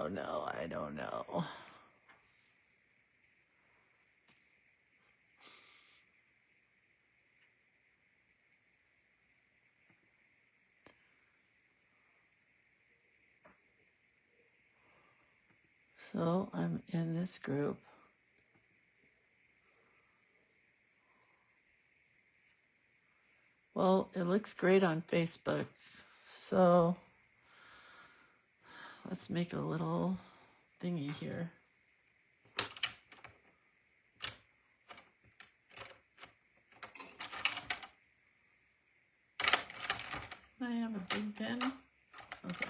don't know. I don't know. So I'm in this group. Well, it looks great on Facebook. So let's make a little thingy here. I have a big pen. Okay.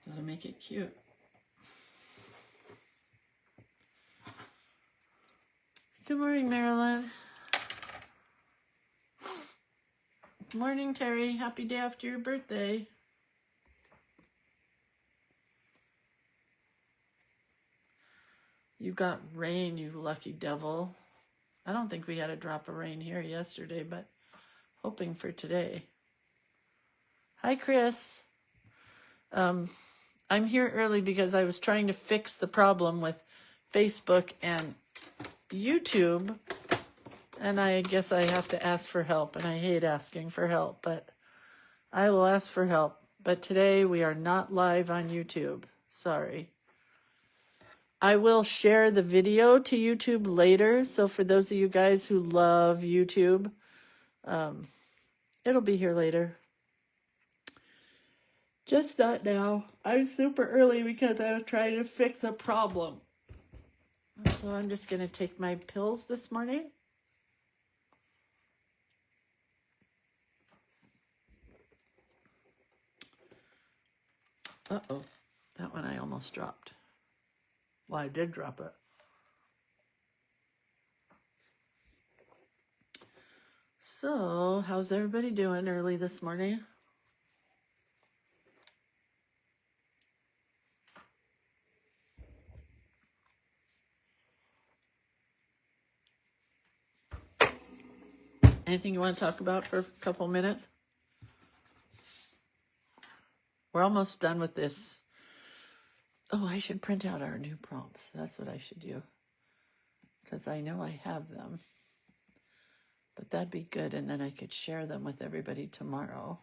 Gotta make it cute. Good morning, Marilyn. Good morning, Terry. Happy day after your birthday. You got rain, you lucky devil. I don't think we had a drop of rain here yesterday, but hoping for today. Hi, Chris. I'm here early because I was trying to fix the problem with Facebook and YouTube, and I guess I have to ask for help, and I hate asking for help, but I will ask for help. But today we are not live on YouTube. Sorry. I will share the video to YouTube later, so for those of you guys who love YouTube, it'll be here later. Just not now. I'm super early because I was trying to fix a problem. So I'm just going to take my pills this morning. Uh-oh. That one I almost dropped. Well, I did drop it. So, how's everybody doing early this morning? Anything you want to talk about for a couple minutes? We're almost done with this. Oh, I should print out our new prompts. That's what I should do. Because I know I have them. But that'd be good, and then I could share them with everybody tomorrow.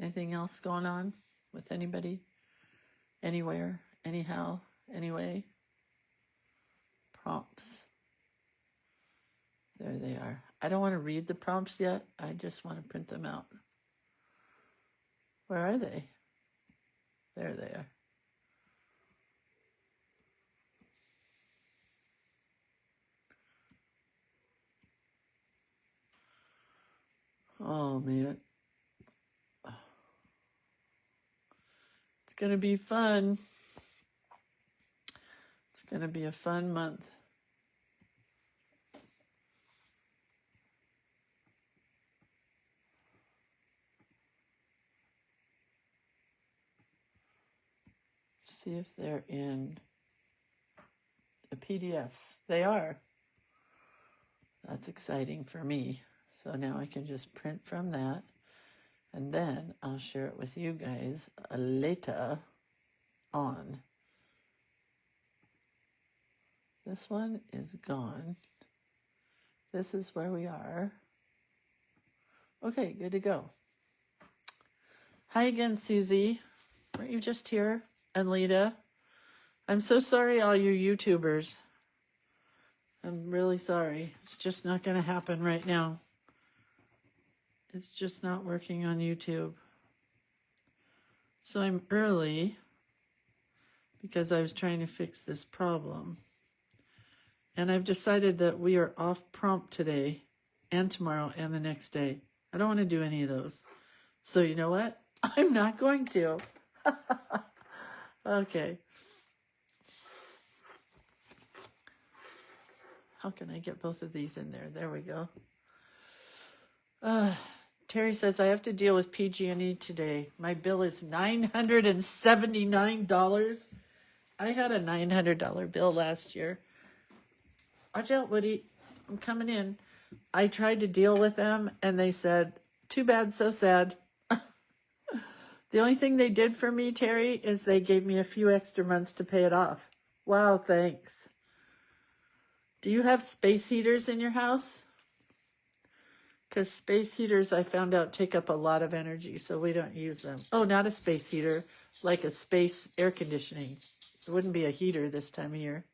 Anything else going on with anybody? Anywhere? Anyhow? Anyway? Prompts. There they are. I don't want to read the prompts yet. I just want to print them out. Where are they? There they are. Oh, man. It's going to be fun. It's going to be a fun month. See if they're in a PDF. They are. That's exciting for me. So now I can just print from that, and then I'll share it with you guys later on. This one is gone. This is where we are. Okay, good to go. Hi again, Susie. Weren't you just here? And Lita. I'm so sorry, all you YouTubers. I'm really sorry. It's just not going to happen right now. It's just not working on YouTube. So I'm early because I was trying to fix this problem. And I've decided that we are off prompt today and tomorrow and the next day. I don't want to do any of those. So you know what? I'm not going to. Okay. How can I get both of these in there? There we go. Terry says, I have to deal with PG&E today. My bill is $979. I had a $900 bill last year. Watch out, Woody. I'm coming in. I tried to deal with them, and they said, too bad, so sad. The only thing they did for me, Terry, is they gave me a few extra months to pay it off. Wow, thanks. Do you have space heaters in your house? Because space heaters, I found out, take up a lot of energy, so we don't use them. Oh, not a space heater, like a space air conditioning. It wouldn't be a heater this time of year.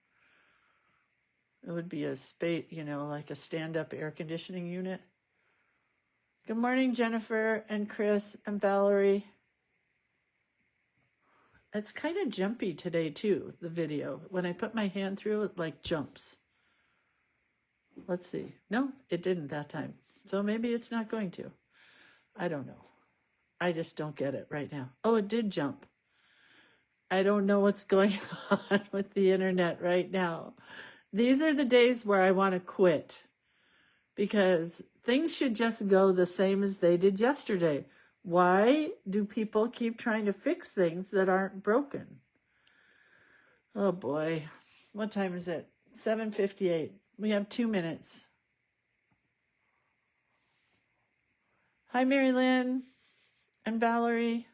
It would be a space, like a stand-up air conditioning unit. Good morning, Jennifer and Chris and Valerie. It's kind of jumpy today, too, the video. When I put my hand through it, like jumps. Let's see. No, it didn't that time. So maybe it's not going to. I don't know. I just don't get it right now. Oh, it did jump. I don't know what's going on with the internet right now. These are the days where I want to quit. Because things should just go the same as they did yesterday. Why do people keep trying to fix things that aren't broken? Oh boy. What time is it? 7:58. We have 2 minutes. Hi, Mary Lynn and Valerie.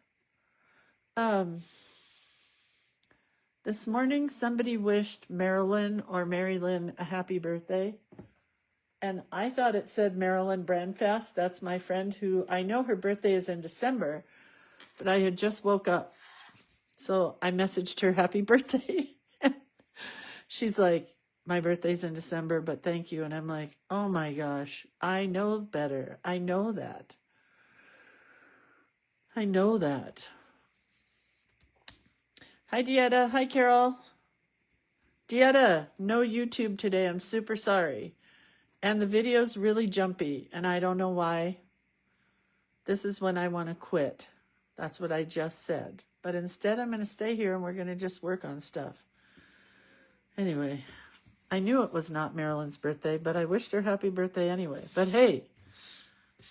This morning somebody wished Marilyn or Mary Lynn a happy birthday. And I thought it said Marilyn Brandfast. That's my friend who, I know her birthday is in December, but I had just woke up. So I messaged her happy birthday. She's like, my birthday's in December, but thank you. And I'm like, oh my gosh, I know better. I know that. I know that. Hi, Dieta. Hi, Carol. Dieta, no YouTube today. I'm super sorry. And the video's really jumpy, and I don't know why. This is when I want to quit. That's what I just said. But instead, I'm going to stay here, and we're going to just work on stuff. Anyway, I knew it was not Marilyn's birthday, but I wished her happy birthday anyway. But hey,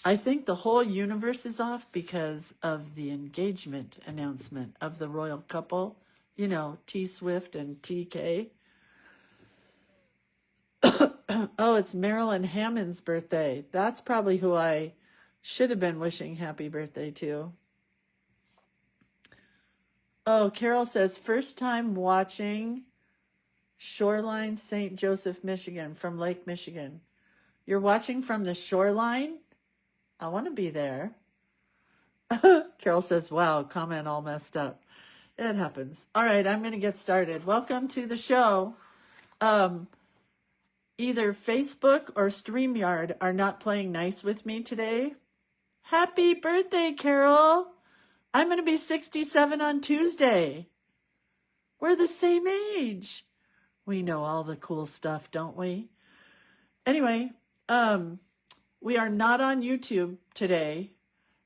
I think the whole universe is off because of the engagement announcement of the royal couple. T Swift and TK. Oh, it's Marilyn Hammond's birthday. That's probably who I should have been wishing happy birthday to. Oh, Carol says, first time watching Shoreline, St. Joseph, Michigan, from Lake Michigan. You're watching from the shoreline? I want to be there. Carol says, wow, comment all messed up. It happens. All right, I'm going to get started. Welcome to the show. Either Facebook or StreamYard are not playing nice with me today. Happy birthday, Carol. I'm going to be 67 on Tuesday. We're the same age. We know all the cool stuff, don't we? Anyway, we are not on YouTube today,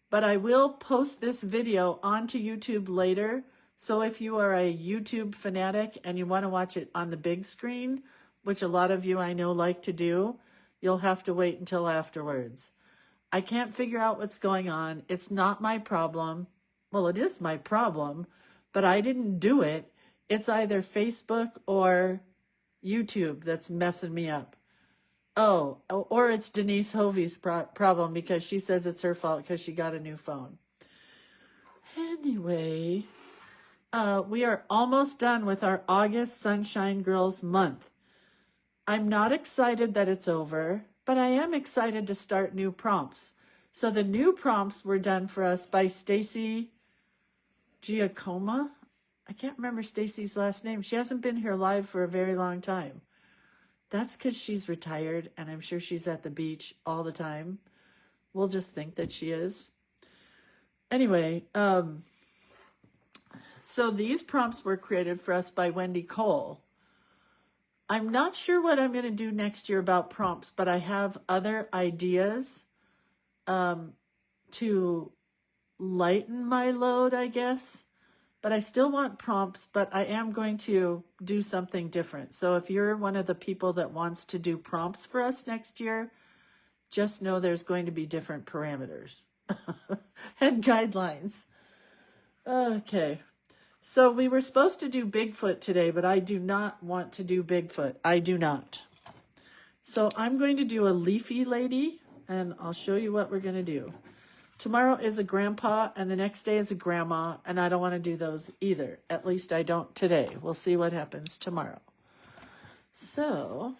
but I will post this video onto YouTube later. So if you are a YouTube fanatic and you want to watch it on the big screen, which a lot of you I know like to do, you'll have to wait until afterwards. I can't figure out what's going on. It's not my problem. Well, it is my problem, but I didn't do it. It's either Facebook or YouTube that's messing me up. Oh, or it's Denise Hovey's problem because she says it's her fault because she got a new phone. Anyway, we are almost done with our August Sunshine Girls month. I'm not excited that it's over, but I am excited to start new prompts. So the new prompts were done for us by Stacy Giacomo. I can't remember Stacy's last name. She hasn't been here live for a very long time. That's because she's retired, and I'm sure she's at the beach all the time. We'll just think that she is. Anyway, so these prompts were created for us by Wendy Cole. I'm not sure what I'm going to do next year about prompts, but I have other ideas to lighten my load, I guess. But I still want prompts, but I am going to do something different. So if you're one of the people that wants to do prompts for us next year, just know there's going to be different parameters and guidelines. Okay. So we were supposed to do Bigfoot today, but I do not want to do Bigfoot. I do not. So I'm going to do a leafy lady, and I'll show you what we're going to do. Tomorrow is a grandpa, and the next day is a grandma, and I don't want to do those either. At least I don't today. We'll see what happens tomorrow. So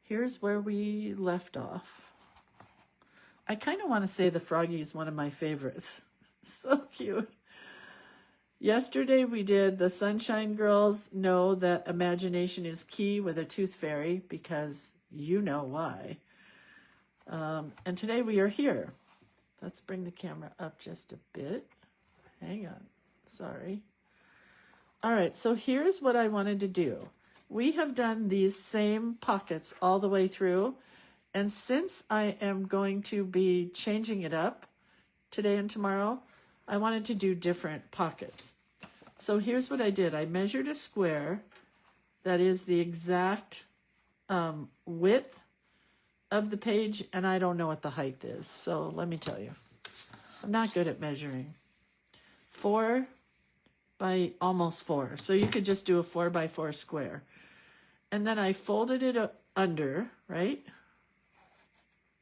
here's where we left off. I kind of want to say the froggy is one of my favorites. So cute. Yesterday we did the Sunshine Girls know that imagination is key with a tooth fairy, because you know why. And today we are here. Let's bring the camera up just a bit. Hang on. Sorry. All right, so here's what I wanted to do. We have done these same pockets all the way through, and since I am going to be changing it up today and tomorrow, I wanted to do different pockets. So here's what I did. I measured a square that is the exact width of the page, and I don't know what the height is. So let me tell you, I'm not good at measuring. 4 by almost 4. So you could just do a 4 by 4 square. And then I folded it up under, right?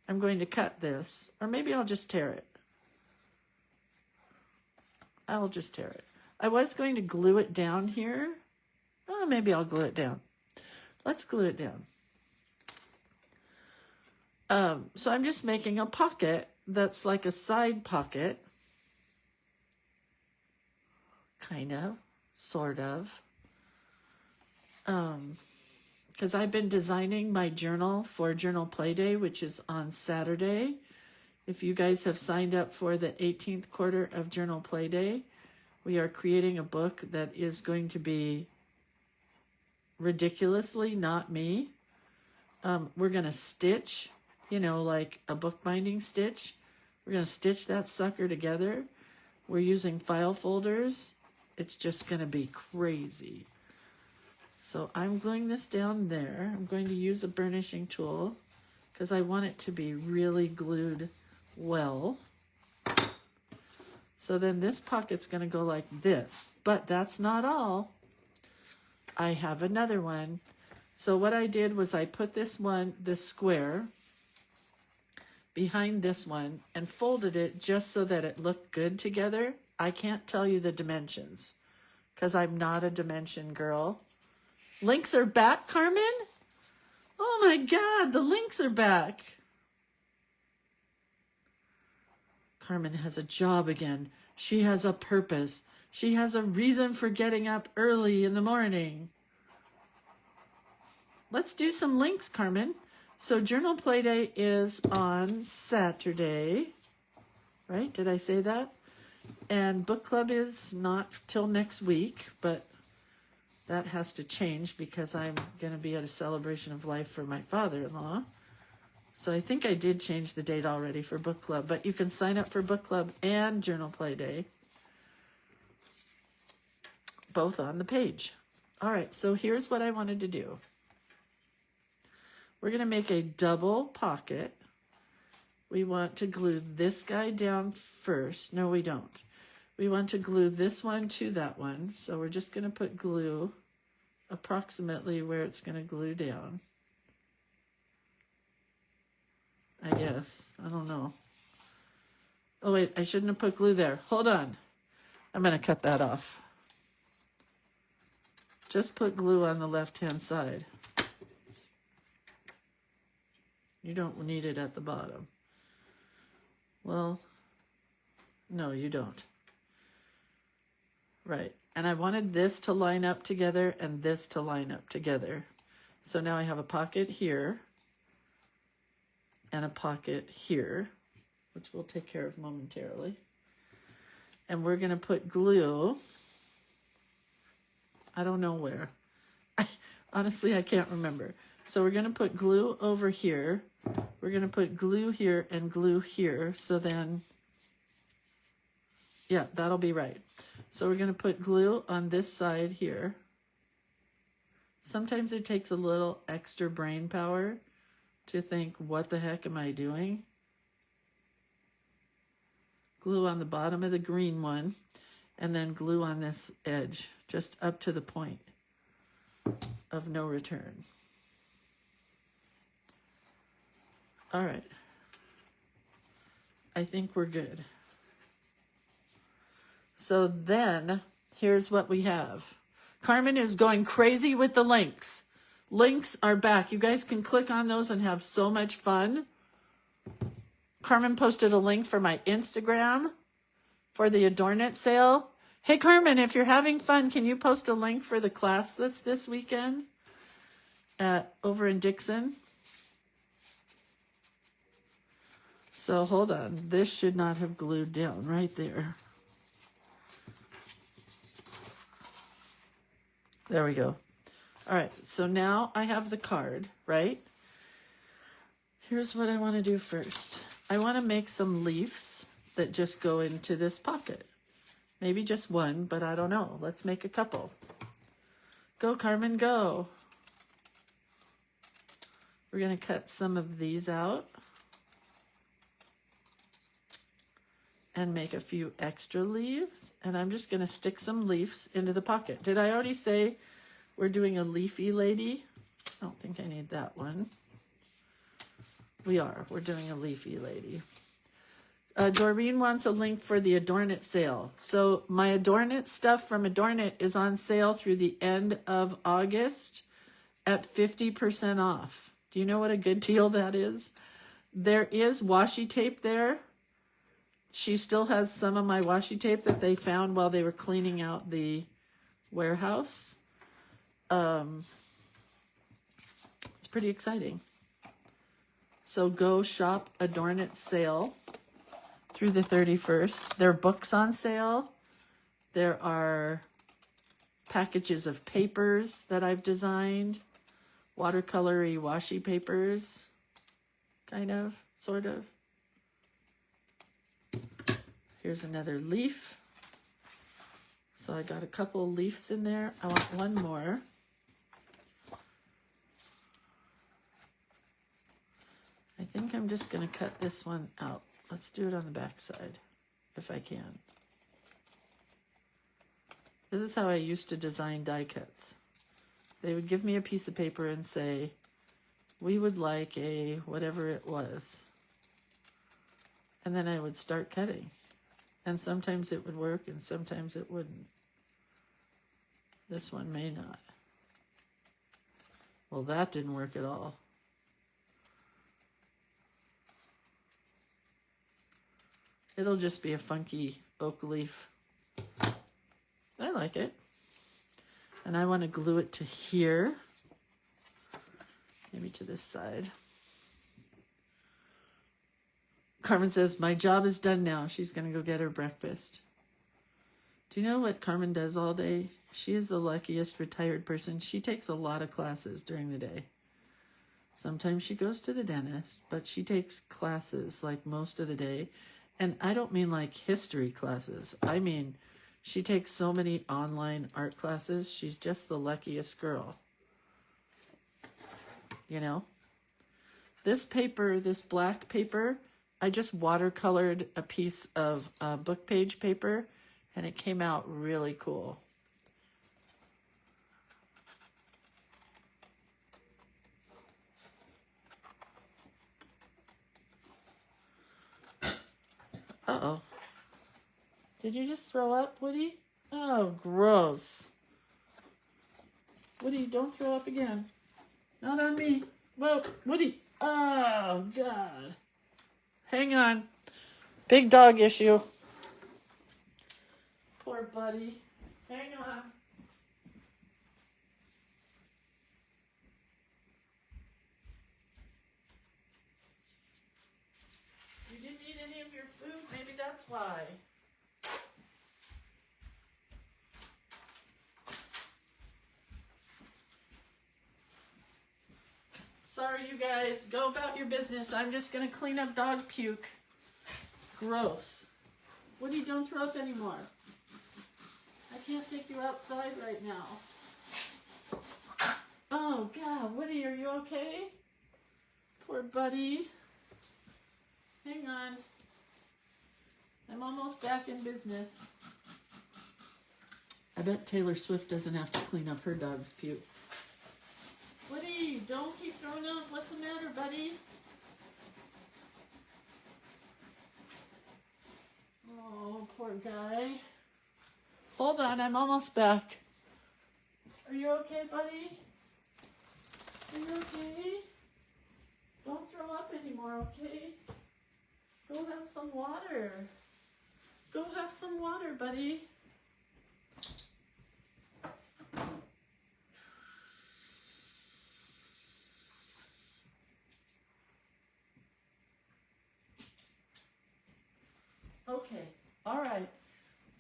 I'm going to cut this, or maybe I'll just tear it. I'll just tear it. I was going to glue it down here. Oh, maybe I'll glue it down. Let's glue it down. So I'm just making a pocket that's like a side pocket. Kind of, sort of. Because I've been designing my journal for Journal Play Day, which is on Saturday. If you guys have signed up for the 18th quarter of Journal Play Day, we are creating a book that is going to be ridiculously not me. We're going to stitch, like a bookbinding stitch. We're going to stitch that sucker together. We're using file folders. It's just going to be crazy. So I'm gluing this down there. I'm going to use a burnishing tool because I want it to be really glued well. So then this pocket's going to go like this, but that's not all. I have another one. So what I did was I put this square behind this one and folded it just so that it looked good together. I can't tell you the dimensions because I'm not a dimension girl. Links are back, Carmen? Oh my God, the links are back. Carmen has a job again. She has a purpose. She has a reason for getting up early in the morning. Let's do some links, Carmen. So Journal Play Day is on Saturday, right? Did I say that? And book club is not till next week, but that has to change because I'm going to be at a celebration of life for my father-in-law. So I think I did change the date already for book club, but you can sign up for book club and Journal Play Day, both on the page. All right, so here's what I wanted to do. We're going to make a double pocket. We want to glue this guy down first. No, we don't. We want to glue this one to that one. So we're just going to put glue approximately where it's going to glue down. I guess. I don't know. Oh, wait. I shouldn't have put glue there. Hold on. I'm going to cut that off. Just put glue on the left-hand side. You don't need it at the bottom. Well, no, you don't. Right. And I wanted this to line up together and this to line up together. So now I have a pocket here and a pocket here, which we'll take care of momentarily. And we're going to put glue. I don't know where. Honestly, I can't remember. So we're going to put glue over here. We're going to put glue here and glue here. So then Yeah, that'll be right. So we're going to put glue on this side here. Sometimes it takes a little extra brain power to think, what the heck am I doing? Glue on the bottom of the green one, and then glue on this edge, just up to the point of no return. All right. I think we're good. So then, here's what we have. Carmen is going crazy with the links. Links are back. You guys can click on those and have so much fun. Carmen posted a link for my Instagram for the Adorn It sale. Hey, Carmen, if you're having fun, can you post a link for the class that's this weekend over in Dixon? So hold on. This should not have glued down right there. There we go. All right, so now I have the card, right? Here's what I want to do first. I want to make some leaves that just go into this pocket. Maybe just one, but I don't know. Let's make a couple. Go, Carmen, go. We're going to cut some of these out and make a few extra leaves. And I'm just going to stick some leaves into the pocket. Did I already say we're doing a leafy lady? I don't think I need that one. We are. We're doing a leafy lady. Doreen wants a link for the Adorn It sale. So my Adorn It stuff from Adorn It is on sale through the end of August at 50% off. Do you know what a good deal that is? There is washi tape there. She still has some of my washi tape that they found while they were cleaning out the warehouse. It's pretty exciting. So go shop Adorn It sale through the 31st. There are books on sale. There are packages of papers that I've designed. Watercolory washi papers. Kind of, sort of. Here's another leaf. So I got a couple leaves in there. I want one more. I think I'm just going to cut this one out. Let's do it on the back side, if I can. This is how I used to design die cuts. They would give me a piece of paper and say, we would like a whatever it was. And then I would start cutting. And sometimes it would work and sometimes it wouldn't. This one may not. Well, that didn't work at all. It'll just be a funky oak leaf. I like it. And I want to glue it to here. Maybe to this side. Carmen says, my job is done now. She's going to go get her breakfast. Do you know what Carmen does all day? She is the luckiest retired person. She takes a lot of classes during the day. Sometimes she goes to the dentist, but she takes classes like most of the day. And I don't mean like history classes. I mean, she takes so many online art classes. She's just the luckiest girl. You know? This paper, this black paper, I just watercolored a piece of book page paper, and it came out really cool. Uh-oh. Did you just throw up, Woody? Oh, gross. Woody, don't throw up again. Not on me. Whoa, Woody. Oh, God. Hang on. Big dog issue. Poor buddy. Hang on. You didn't eat any of your food? Maybe that's why. Sorry, you guys. Go about your business. I'm just going to clean up dog puke. Gross. Woody, don't throw up anymore. I can't take you outside right now. Oh, God. Woody, are you okay? Poor buddy. Hang on. I'm almost back in business. I bet Taylor Swift doesn't have to clean up her dog's puke. Woody, don't keep throwing up. What's the matter, buddy? Oh, poor guy. Hold on, I'm almost back. Are you okay, buddy? Are you okay? Don't throw up anymore, okay? Go have some water. Go have some water, buddy. Okay, all right.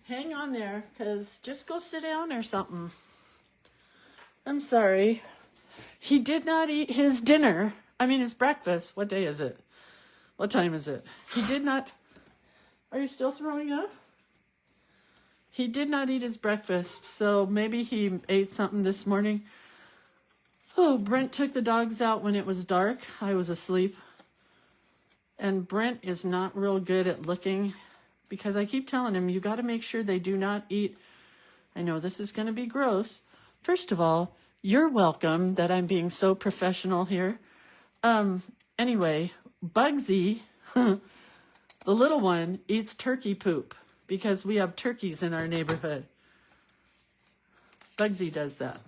Hang on there, because just go sit down or something. I'm sorry. He did not eat his dinner. I mean, his breakfast. What day is it? What time is it? He did not... Are you still throwing up? He did not eat his breakfast, so maybe he ate something this morning. Oh, Brent took the dogs out when it was dark. I was asleep. And Brent is not real good at looking, because I keep telling him, you got to make sure they do not eat. I know this is going to be gross. First of all, you're welcome that I'm being so professional here. Anyway, Bugsy, the little one, eats turkey poop because we have turkeys in our neighborhood. Bugsy does that.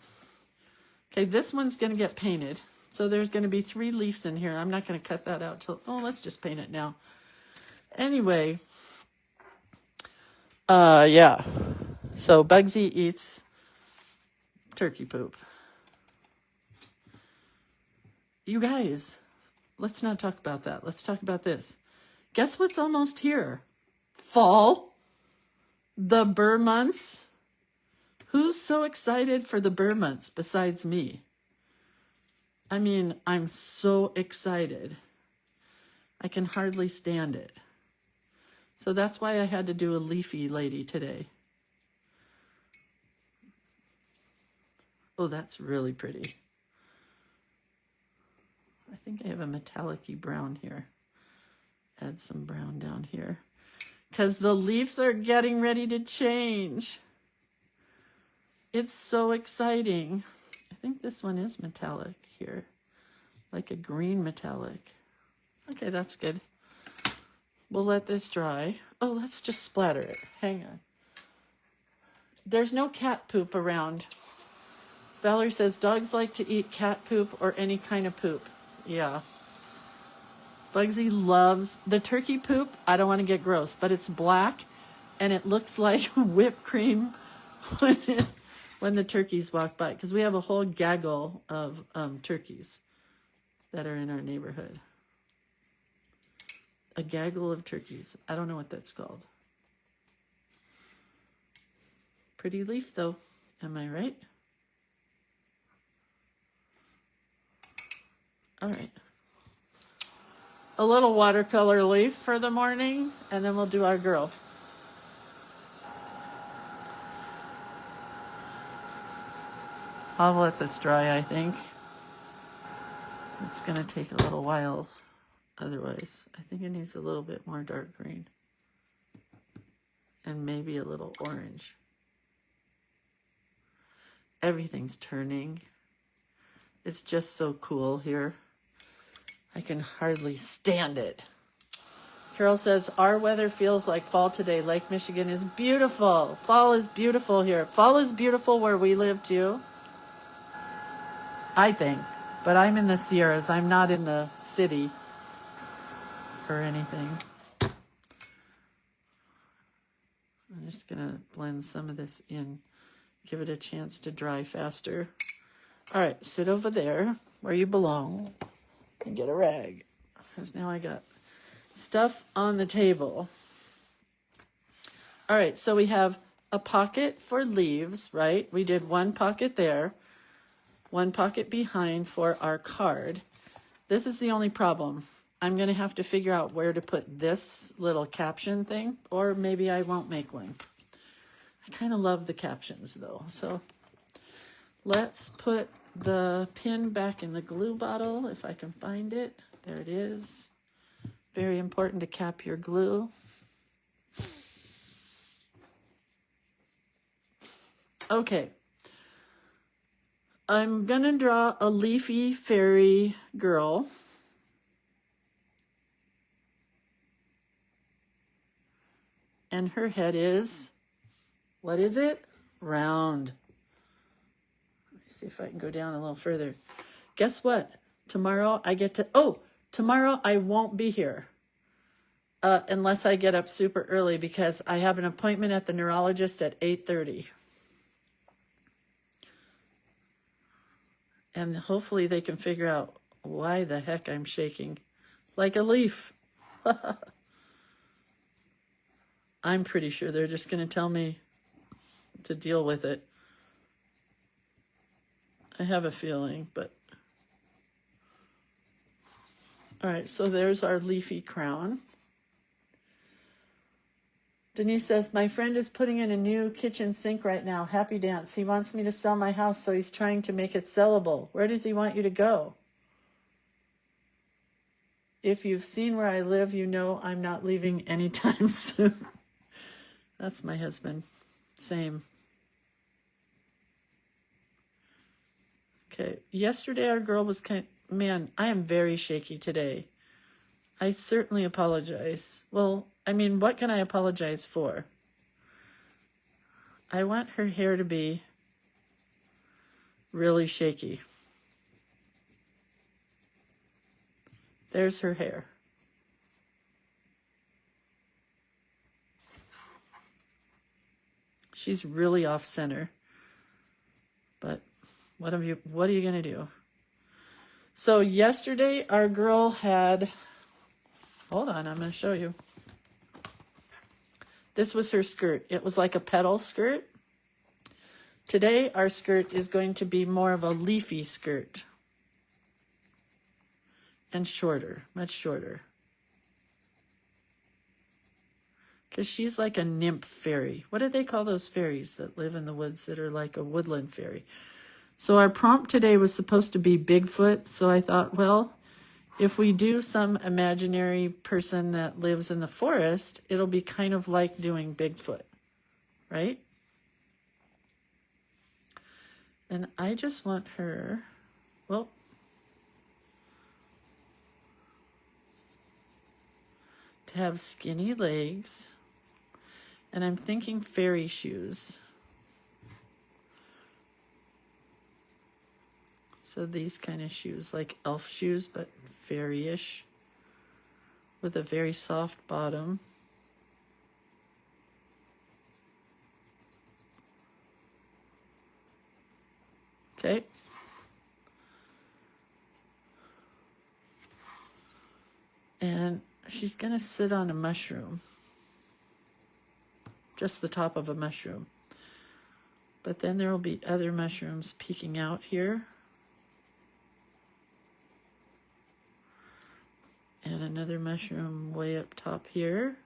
Okay, this one's going to get painted. So there's going to be 3 leaves in here. I'm not going to cut that out till... Oh, let's just paint it now. Anyway... yeah. So Bugsy eats turkey poop. You guys, let's not talk about that. Let's talk about this. Guess what's almost here? Fall. The burr months. Who's so excited for the burr months besides me? I mean, I'm so excited. I can hardly stand it. So that's why I had to do a leafy lady today. Oh, that's really pretty. I think I have a metallic-y brown here. Add some brown down here. Because the leaves are getting ready to change. It's so exciting. I think this one is metallic here. Like a green metallic. Okay, that's good. We'll let this dry. Oh, let's just splatter it. Hang on. There's no cat poop around. Valerie says dogs like to eat cat poop or any kind of poop. Yeah. Bugsy loves the turkey poop. I don't want to get gross, but it's black and it looks like whipped cream when the turkeys walk by. Because we have a whole gaggle of turkeys that are in our neighborhood. A gaggle of turkeys. I don't know what that's called. Pretty leaf, though. Am I right? All right. A little watercolor leaf for the morning, and then we'll do our girl. I'll let this dry, I think. It's going to take a little while. Otherwise, I think it needs a little bit more dark green. And maybe a little orange. Everything's turning. It's just so cool here. I can hardly stand it. Carol says, our weather feels like fall today. Lake Michigan is beautiful. Fall is beautiful here. Fall is beautiful where we live too. I think. But I'm in the Sierras. I'm not in the city or anything. I'm just going to blend some of this in. Give it a chance to dry faster. All right, sit over there where you belong and get a rag. Because now I got stuff on the table. All right, so we have a pocket for leaves, right? We did one pocket there, one pocket behind for our card. This is the only problem. I'm going to have to figure out where to put this little caption thing, or maybe I won't make one. I kind of love the captions though. So let's put the pin back in the glue bottle if I can find it. There it is. Very important to cap your glue. Okay. I'm going to draw a leafy fairy girl. And her head is, what is it? Round. Let me see if I can go down a little further. Guess what? Tomorrow I get to, tomorrow I won't be here. Unless I get up super early because I have an appointment at the neurologist at 8:30. And hopefully they can figure out why the heck I'm shaking like a leaf. I'm pretty sure they're just going to tell me to deal with it. I have a feeling, but... All right, so there's our leafy crown. Denise says, my friend is putting in a new kitchen sink right now. Happy dance. He wants me to sell my house, so he's trying to make it sellable. Where does he want you to go? If you've seen where I live, you know I'm not leaving anytime soon. That's my husband. Same. Okay. Yesterday our girl was man, I am very shaky today. I certainly apologize. Well, I mean, what can I apologize for? I want her hair to be really shaky. There's her hair. She's really off center. But what are you going to do? So yesterday our girl had, hold on, I'm going to show you. This was her skirt. It was like a petal skirt. Today our skirt is going to be more of a leafy skirt. And shorter, much shorter. Because she's like a nymph fairy. What do they call those fairies that live in the woods that are like a woodland fairy? So our prompt today was supposed to be Bigfoot. So I thought, well, if we do some imaginary person that lives in the forest, it'll be kind of like doing Bigfoot, right? And I just want her, well, to have skinny legs. And I'm thinking fairy shoes. So these kind of shoes, like elf shoes, but fairy-ish, with a very soft bottom. Okay. And she's going to sit on a mushroom. Just the top of a mushroom. But then there will be other mushrooms peeking out here. And another mushroom way up top here.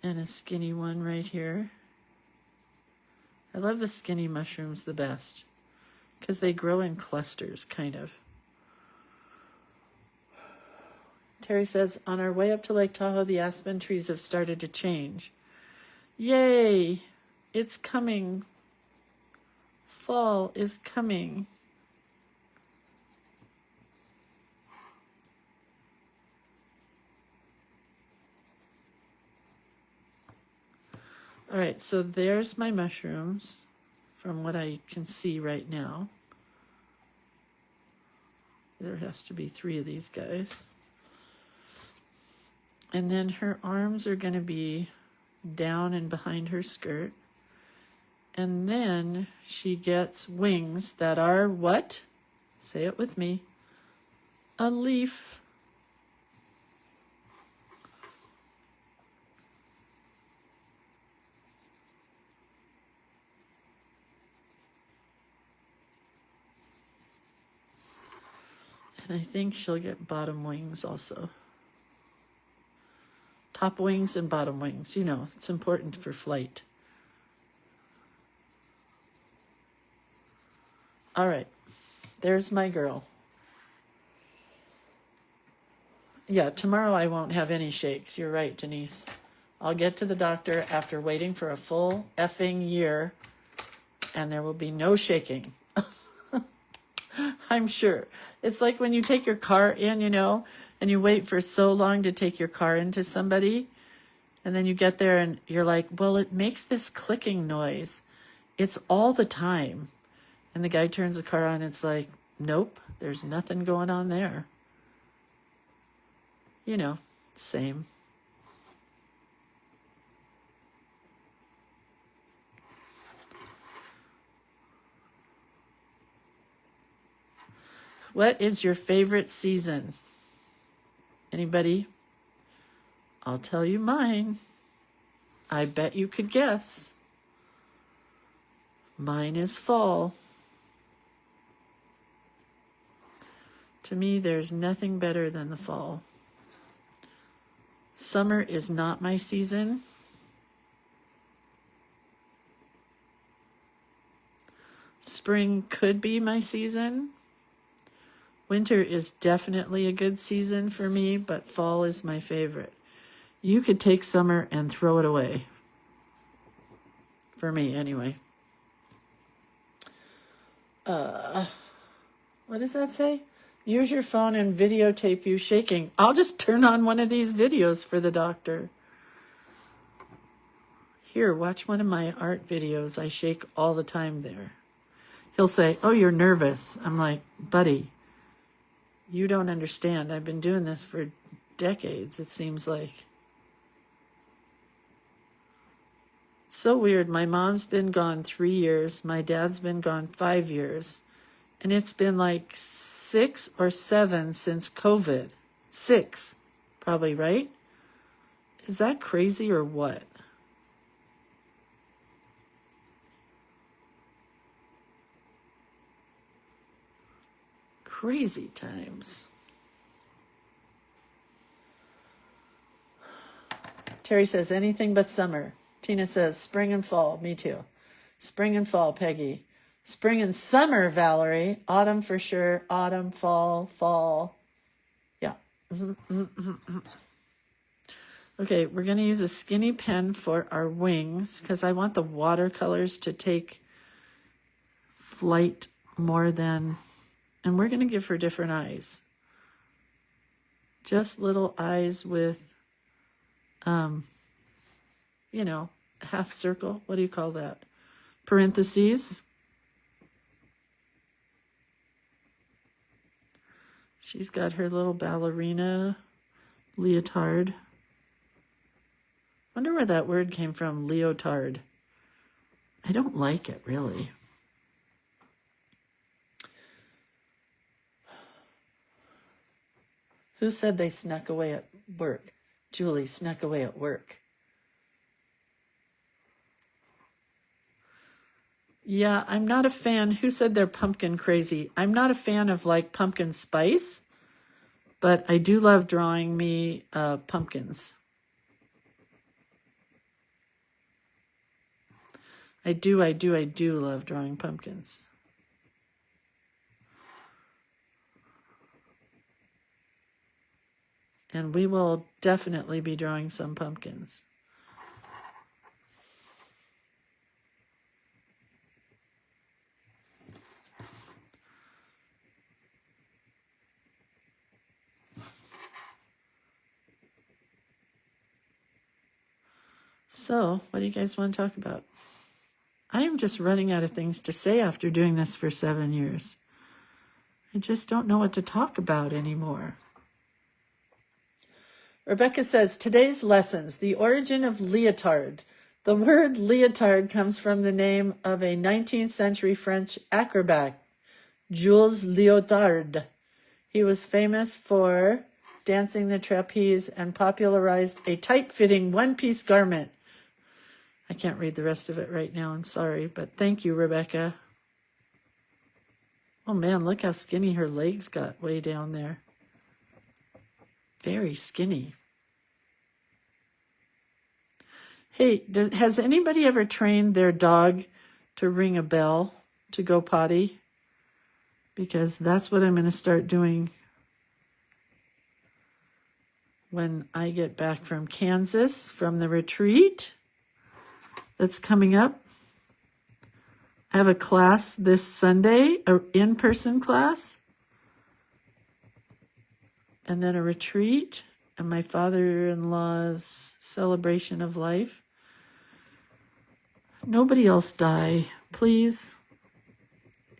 And a skinny one right here. I love the skinny mushrooms the best because they grow in clusters, kind of. Terry says, on our way up to Lake Tahoe, the aspen trees have started to change. Yay! It's coming. Fall is coming. All right, so there's my mushrooms from what I can see right now. There has to be 3 of these guys. And then her arms are going to be down and behind her skirt. And then she gets wings that are what? Say it with me. A leaf. And I think she'll get bottom wings also. Top wings and bottom wings. You know, it's important for flight. All right. There's my girl. Yeah, tomorrow I won't have any shakes. You're right, Denise. I'll get to the doctor after waiting for a full effing year, and there will be no shaking. I'm sure. It's like when you take your car in, you know, and you wait for so long to take your car into somebody, and then you get there and you're like, well, it makes this clicking noise. It's all the time. And the guy turns the car on, it's like, nope, there's nothing going on there. You know, same. What is your favorite season? Anybody? I'll tell you mine. I bet you could guess. Mine is fall. To me, there's nothing better than the fall. Summer is not my season. Spring could be my season. Winter is definitely a good season for me, but fall is my favorite. You could take summer and throw it away. For me, anyway. What does that say? Use your phone and videotape you shaking. I'll just turn on one of these videos for the doctor. Here, watch one of my art videos. I shake all the time there. He'll say, oh, you're nervous. I'm like, buddy, you don't understand. I've been doing this for decades, it seems like. It's so weird. My mom's been gone 3 years. My dad's been gone 5 years. And it's been like 6 or 7 since COVID. 6, probably, right? Is that crazy or what? Crazy times. Terry says, anything but summer. Tina says, spring and fall. Me too. Spring and fall, Peggy. Spring and summer, Valerie. Autumn for sure. Autumn, fall, fall. Yeah. Okay, we're going to use a skinny pen for our wings because I want the watercolors to take flight more than... And we're going to give her different eyes. Just little eyes with, you know, half circle. What do you call that? Parentheses. She's got her little ballerina leotard. Wonder where that word came from, leotard. I don't like it, really. Who said they snuck away at work? Julie snuck away at work. Yeah, I'm not a fan. Who said they're pumpkin crazy? I'm not a fan of like pumpkin spice, but I do love drawing me pumpkins. I do love drawing pumpkins. And we will definitely be drawing some pumpkins. So, what do you guys want to talk about? I am just running out of things to say after doing this for 7 years. I just don't know what to talk about anymore. Rebecca says, today's lessons, the origin of leotard. The word leotard comes from the name of a 19th century French acrobat, Jules Léotard. He was famous for dancing the trapeze and popularized a tight-fitting one-piece garment. I can't read the rest of it right now, I'm sorry, but thank you, Rebecca. Oh man, look how skinny her legs got way down there. Very skinny. Hey, has anybody ever trained their dog to ring a bell to go potty? Because that's what I'm going to start doing when I get back from Kansas, from the retreat that's coming up. I have a class this Sunday, an in-person class, and then a retreat, and my father-in-law's celebration of life. Nobody else die, please.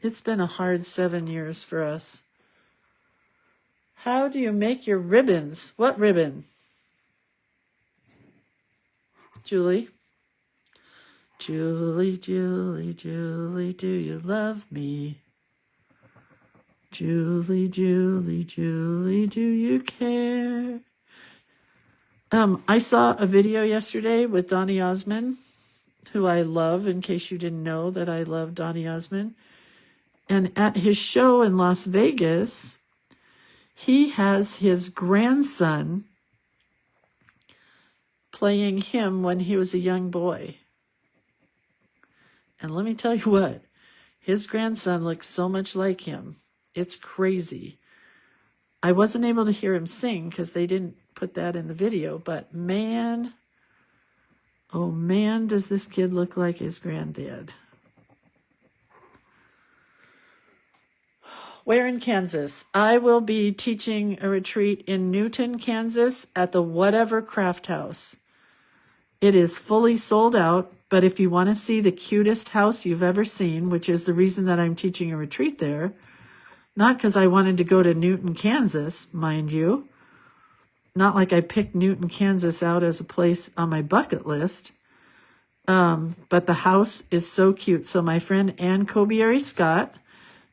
It's been a hard 7 years for us. How do you make your ribbons? What ribbon? Julie? Julie, Julie, Julie, do you love me? Julie, Julie, Julie, do you care? I saw a video yesterday with Donny Osmond, who I love, in case you didn't know that I love Donny Osmond. And at his show in Las Vegas, he has his grandson playing him when he was a young boy. And let me tell you what, his grandson looks so much like him. It's crazy. I wasn't able to hear him sing because they didn't put that in the video, but man, oh man, does this kid look like his granddad. Where in Kansas? I will be teaching a retreat in Newton, Kansas at the Whatever Craft House. It is fully sold out, but if you want to see the cutest house you've ever seen, which is the reason that I'm teaching a retreat there, not because I wanted to go to Newton, Kansas, mind you, not like I picked Newton, Kansas out as a place on my bucket list, but the house is so cute. So my friend Ann Kobieri Scott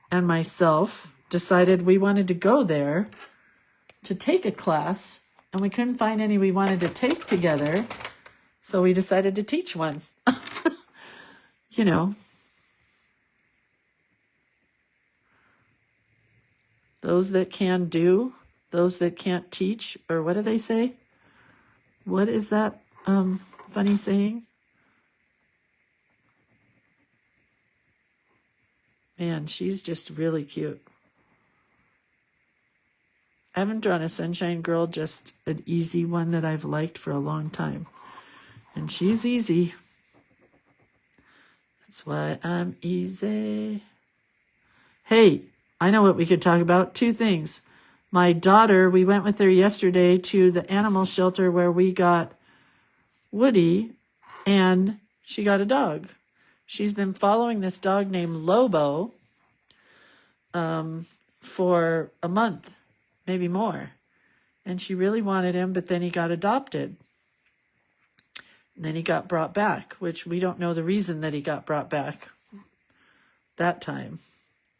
and myself decided we wanted to go there to take a class, and we couldn't find any we wanted to take together, so we decided to teach one. You know, those that can do, those that can't teach, or what do they say? What is that funny saying? Man, she's just really cute. I haven't drawn a sunshine girl, just an easy one that I've liked for a long time. And she's easy. That's why I'm easy. Hey, I know what we could talk about. 2 things. My daughter, we went with her yesterday to the animal shelter where we got Woody, and she got a dog. She's been following this dog named Lobo for a month, maybe more. And she really wanted him, but then he got adopted. And then he got brought back, which we don't know the reason that he got brought back that time.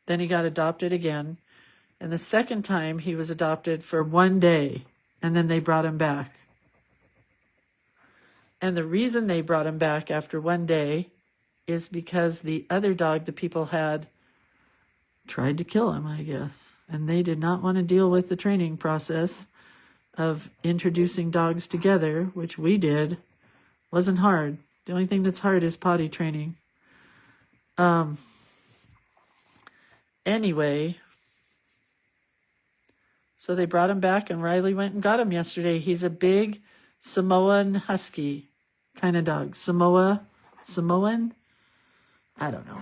Then he got adopted again. And the second time he was adopted for 1 day, and then they brought him back. And the reason they brought him back after 1 day is because the other dog the people had tried to kill him, I guess. And they did not want to deal with the training process of introducing dogs together, which we did. Wasn't hard. The only thing that's hard is potty training. Anyway, so they brought him back, and Riley went and got him yesterday. He's a big Samoan husky kind of dog. Samoan? I don't know.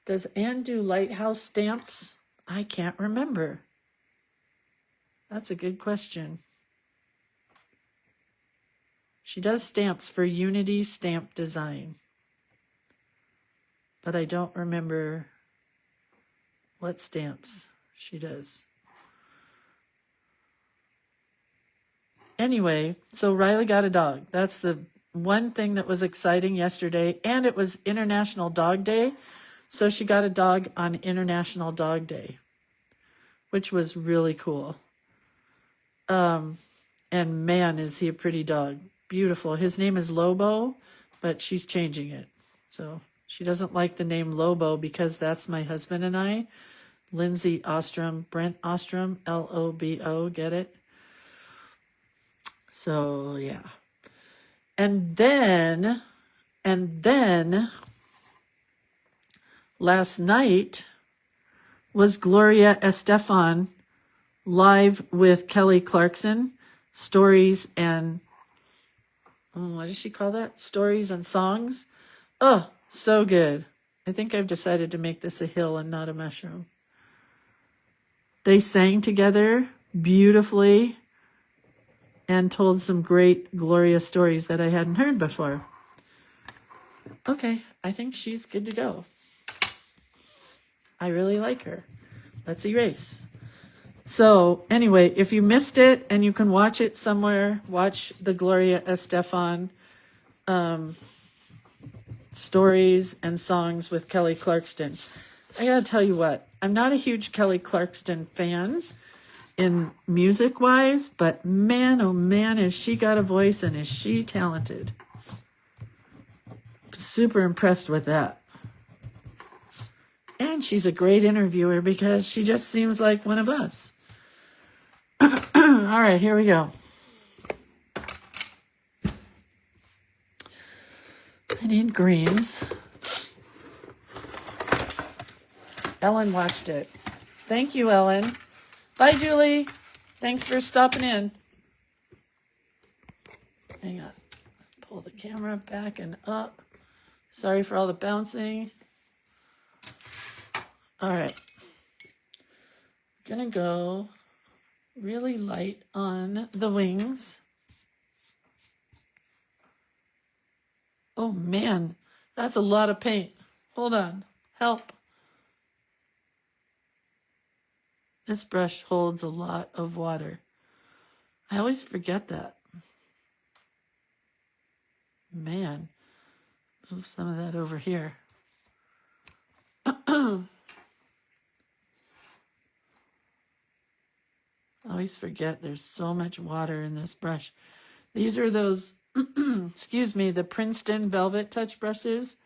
Does Anne do lighthouse stamps? I can't remember. That's a good question. She does stamps for Unity Stamp Design, but I don't remember what stamps she does. Anyway, so Riley got a dog. That's the one thing that was exciting yesterday, and it was International Dog Day, so she got a dog on International Dog Day, which was really cool. And man, is he a pretty dog. Beautiful. His name is Lobo, but she's changing it. So She doesn't like the name Lobo because that's my husband and I. Lindsay Ostrom, Brent Ostrom, Lobo, get it? So, yeah. And then last night was Gloria Estefan live with Kelly Clarkson, stories and, what does she call that? Stories and songs. Oh, so good. I think I've decided to make this a hill and not a mushroom. They sang together beautifully and told some great Gloria stories that I hadn't heard before. Okay, I think she's good to go. I really like her. Let's erase. So anyway, if you missed it and you can watch it somewhere, watch the Gloria Estefan stories and songs with Kelly Clarkson. I gotta tell you what, I'm not a huge Kelly Clarkson fan in music-wise, but man, oh man, has she got a voice and is she talented. Super impressed with that. And she's a great interviewer because she just seems like one of us. All right, here we go. I need greens. Ellen watched it. Thank you, Ellen. Bye, Julie. Thanks for stopping in. Hang on. Pull the camera back and up. Sorry for all the bouncing. All right. Gonna go really light on the wings. Oh man, that's a lot of paint. Hold on. Help. This brush holds a lot of water. I always forget that. Man, move some of that over here. I always forget there's so much water in this brush. These are those, excuse me, the Princeton Velvet Touch brushes,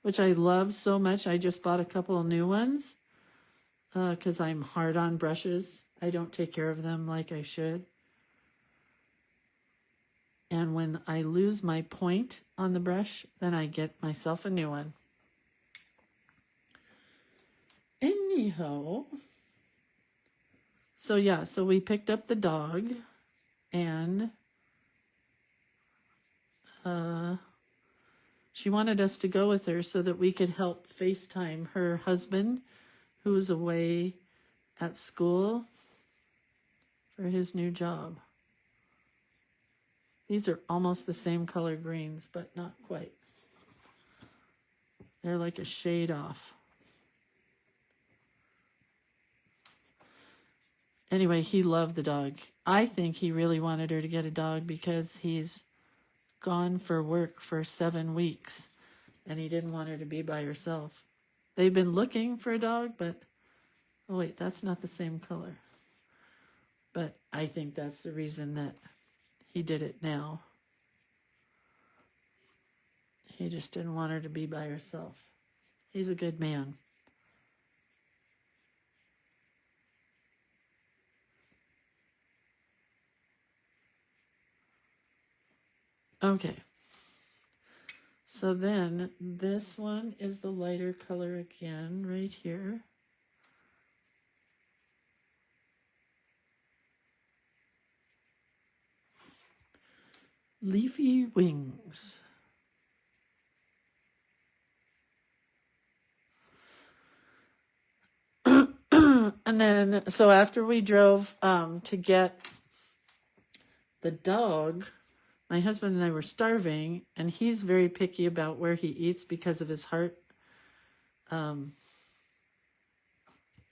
which I love so much. I just bought a couple of new ones because I'm hard on brushes. I don't take care of them like I should. And when I lose my point on the brush, then I get myself a new one. Anyhow, so yeah, so we picked up the dog and she wanted us to go with her so that we could help FaceTime her husband who was away at school for his new job. These are almost the same color greens, but not quite. They're like a shade off. Anyway, he loved the dog. I think he really wanted her to get a dog because he's gone for work for 7 weeks and he didn't want her to be by herself. They've been looking for a dog, but oh wait, that's not the same color. But I think that's the reason that he did it now. He just didn't want her to be by herself. He's a good man. Okay. So then this one is the lighter color again right here. Leafy wings. And then, so after we drove to get the dog, my husband and I were starving, and he's very picky about where he eats because of his heart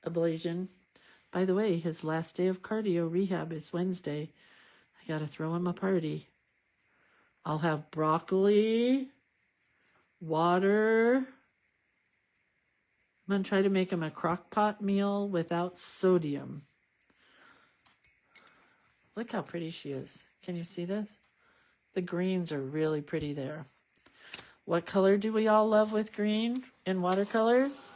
ablation. By the way, his last day of cardio rehab is Wednesday. I got to throw him a party. I'll have broccoli, water. I'm going to try to make him a crock pot meal without sodium. Look how pretty she is. Can you see this? The greens are really pretty there. What color do we all love with green in watercolors?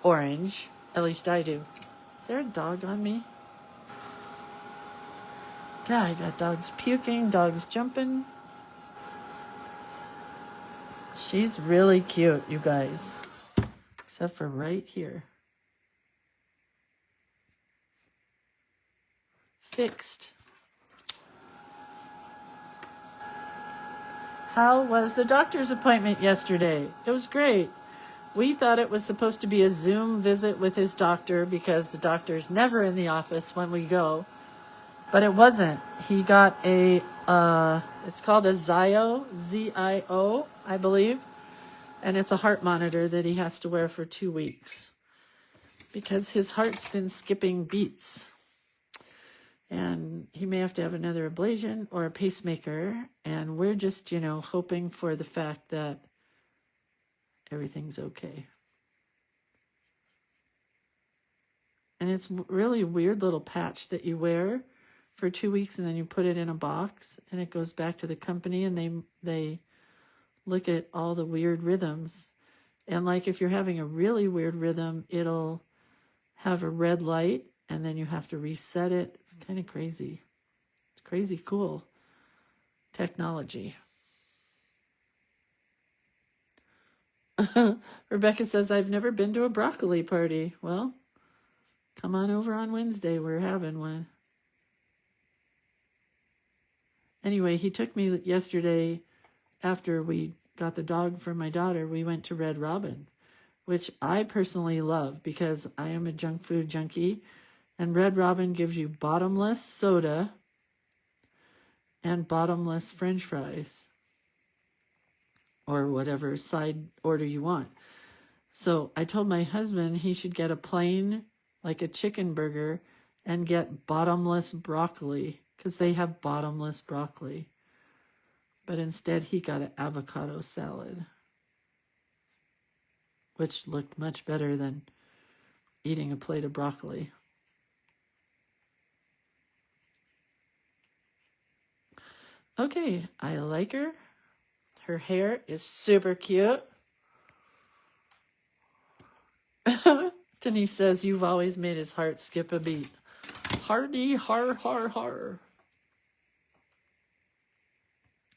Orange. At least I do. Is there a dog on me? Yeah, I got dogs puking, dogs jumping. She's really cute, you guys. Except for right here. Fixed. How was the doctor's appointment yesterday? It was great. We thought it was supposed to be a Zoom visit with his doctor because the doctor's never in the office when we go. But it wasn't. He got a, it's called a Zio, Z-I-O, I believe. And it's a heart monitor that he has to wear for 2 weeks because his heart's been skipping beats. And he may have to have another ablation or a pacemaker. And we're just, hoping for the fact that everything's okay. And it's really weird little patch that you wear for 2 weeks and then you put it in a box and it goes back to the company and they look at all the weird rhythms. And like if you're having a really weird rhythm, it'll have a red light and then you have to reset it. It's kind of crazy. It's crazy cool technology. Rebecca says, I've never been to a broccoli party. Well, come on over on Wednesday. We're having one. Anyway, he took me yesterday after we got the dog for my daughter. We went to Red Robin, which I personally love because I am a junk food junkie. And Red Robin gives you bottomless soda and bottomless French fries or whatever side order you want. So I told my husband he should get a plain, like a chicken burger, and get bottomless broccoli because they have bottomless broccoli. But instead he got an avocado salad, which looked much better than eating a plate of broccoli. Okay, I like her. Her hair is super cute. Denise says, you've always made his heart skip a beat. Hardy, har, har, har.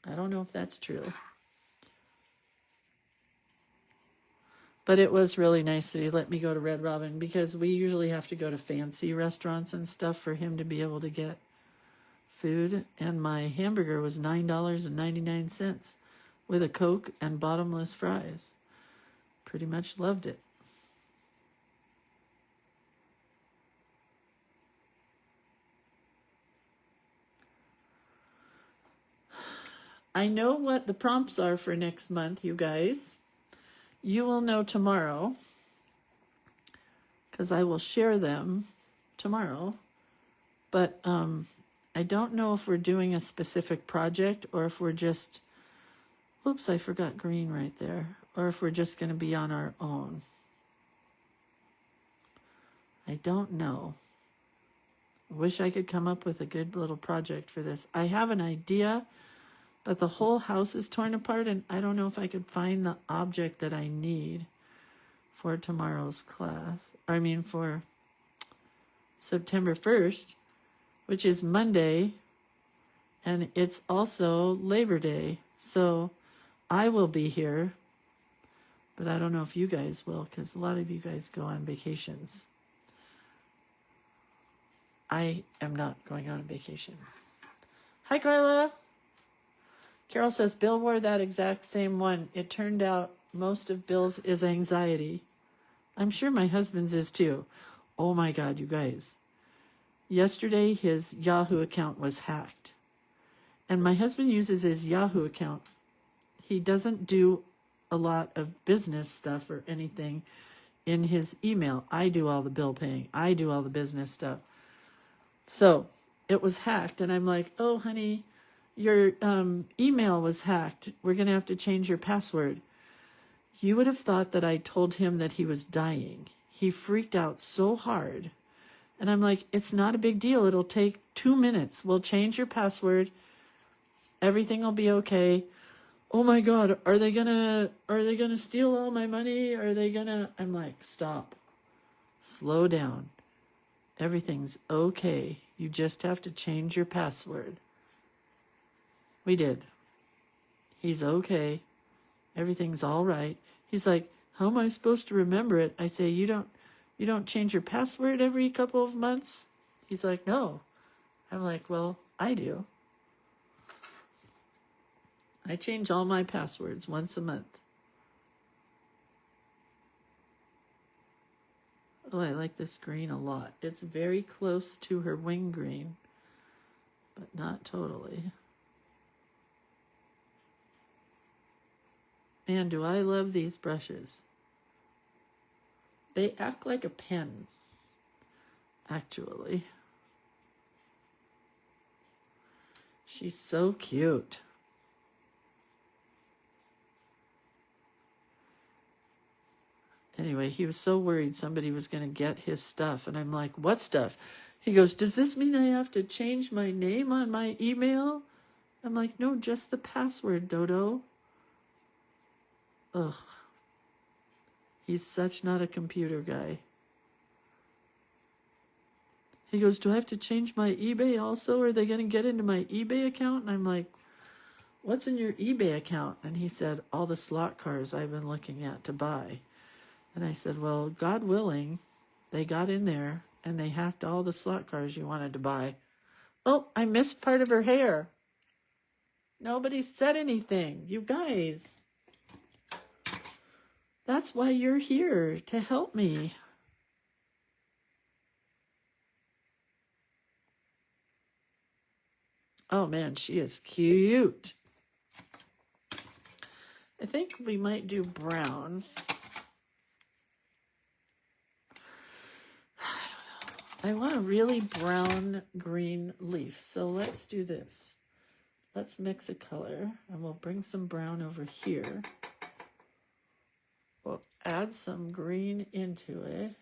I don't know if that's true. But it was really nice that he let me go to Red Robin because we usually have to go to fancy restaurants and stuff for him to be able to get food. And my hamburger was $9.99 with a Coke and bottomless fries. Pretty much loved it. I know what the prompts are for next month, you guys. You will know tomorrow because I will share them tomorrow. But I don't know if we're doing a specific project or if we're just, oops, I forgot green right there, or if we're just going to be on our own. I don't know. I wish I could come up with a good little project for this. I have an idea, but the whole house is torn apart and I don't know if I could find the object that I need for tomorrow's class. For September 1st, which is Monday, and it's also Labor Day. So I will be here, but I don't know if you guys will because a lot of you guys go on vacations. I am not going on vacation. Hi, Carla. Carol says, Bill wore that exact same one. It turned out most of Bill's is anxiety. I'm sure my husband's is too. Oh my God, you guys. Yesterday, his Yahoo account was hacked. And my husband uses his Yahoo account. He doesn't do a lot of business stuff or anything in his email. I do all the bill paying. I do all the business stuff. So it was hacked. And I'm like, oh, honey, your email was hacked. We're going to have to change your password. You would have thought that I told him that he was dying. He freaked out so hard. And I'm like, it's not a big deal. It'll take 2 minutes. We'll change your password. Everything will be okay. oh my God, are they gonna steal all my money? Are they gonna, I'm like, stop, slow down. Everything's okay. You just have to change your password. We did. He's okay. Everything's all right. He's like, how am I supposed to remember it? I say, you don't change your password every couple of months? He's like, no. I'm like, well, I do. I change all my passwords once a month. Oh, I like this green a lot. It's very close to her wing green, but not totally. Man, do I love these brushes. They act like a pen, actually. She's so cute. Anyway, he was so worried somebody was going to get his stuff. And I'm like, what stuff? He goes, does this mean I have to change my name on my email? I'm like, no, just the password, Dodo. Ugh. He's such not a computer guy. He goes, do I have to change my eBay also? Are they going to get into my eBay account? And I'm like, what's in your eBay account? And he said, all the slot cars I've been looking at to buy. And I said, well, God willing, they got in there and they hacked all the slot cars you wanted to buy. Oh, I missed part of her hair. Nobody said anything. You guys. That's why you're here, to help me. Oh man, she is cute. I think we might do brown. I don't know. I want a really brown green leaf. So let's do this. Let's mix a color and we'll bring some brown over here. We'll add some green into it.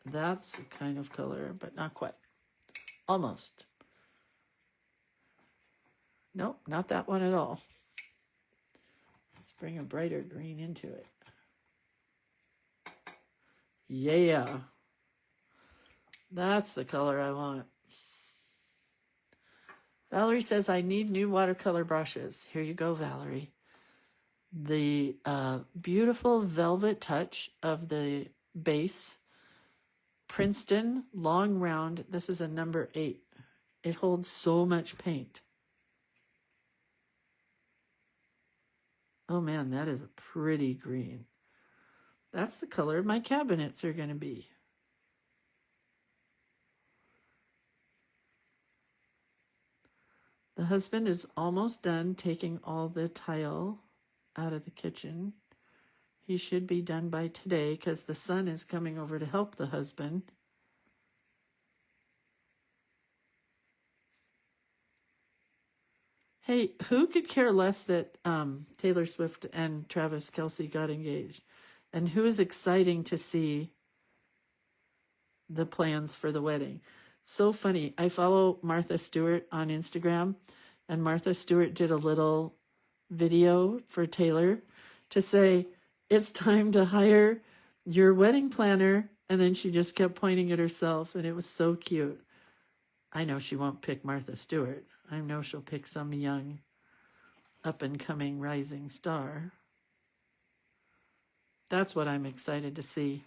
That's the kind of color, but not quite. Almost. Nope, not that one at all. Let's bring a brighter green into it. Yeah. That's the color I want. Valerie says, I need new watercolor brushes. Here you go, Valerie. The beautiful velvet touch of the base. Princeton long round. This is a number 8. It holds so much paint. Oh man, that is a pretty green. That's the color my cabinets are going to be. The husband is almost done taking all the tile out of the kitchen. He should be done by today because the son is coming over to help the husband. Hey, who could care less that Taylor Swift and Travis Kelce got engaged? And who is exciting to see the plans for the wedding? So funny. I follow Martha Stewart on Instagram, and Martha Stewart did a little video for Taylor to say, it's time to hire your wedding planner. And then she just kept pointing at herself, and it was so cute. I know she won't pick Martha Stewart. I know she'll pick some young, up-and-coming rising star. That's what I'm excited to see.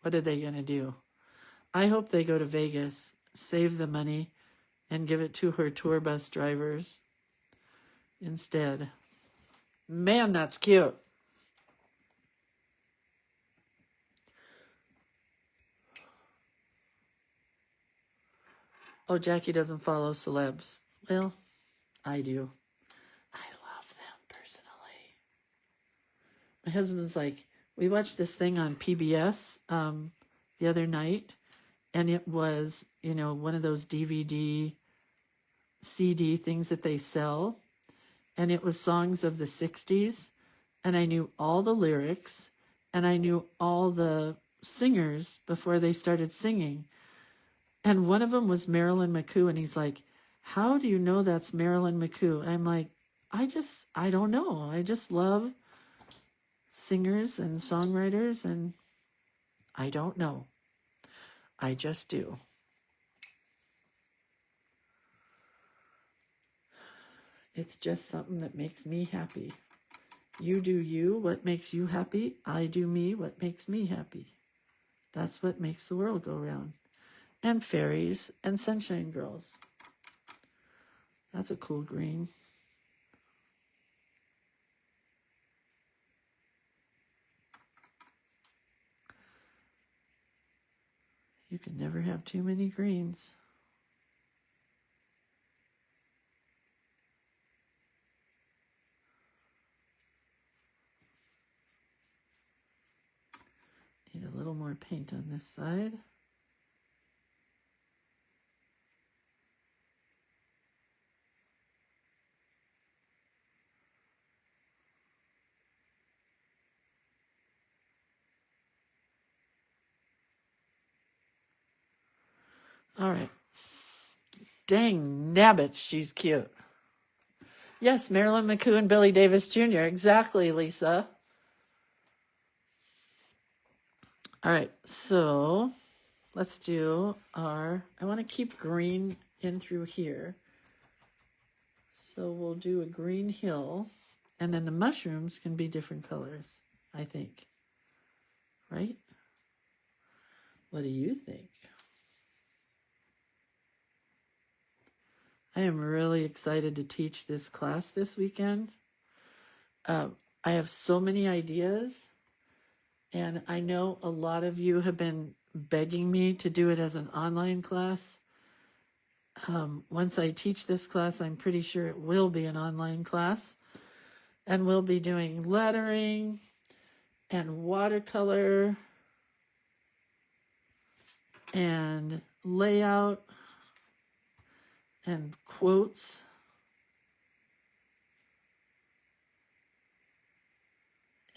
What are they going to do? I hope they go to Vegas, save the money, and give it to her tour bus drivers instead. Man, that's cute. Oh, Jackie doesn't follow celebs. Well, I do. I love them personally. My husband's like, we watched this thing on PBS the other night, and it was, you know, one of those DVD, CD things that they sell, and it was songs of the 60s, and I knew all the lyrics, and I knew all the singers before they started singing. And one of them was Marilyn McCoo, and he's like, how do you know that's Marilyn McCoo? I'm like, I don't know. I just love singers and songwriters, and I don't know. I just do. It's just something that makes me happy. You do you, what makes you happy. I do me, what makes me happy. That's what makes the world go round. And fairies and sunshine girls. That's a cool green. You can never have too many greens. Need a little more paint on this side. All right. Dang nabbits, she's cute. Yes, Marilyn McCoo and Billy Davis Jr. Exactly, Lisa. All right, so let's do I want to keep green in through here. So we'll do a green hill, and then the mushrooms can be different colors, I think. Right? What do you think? I am really excited to teach this class this weekend. I have so many ideas, and I know a lot of you have been begging me to do it as an online class. Once I teach this class, I'm pretty sure it will be an online class. And we'll be doing lettering and watercolor and layout and quotes.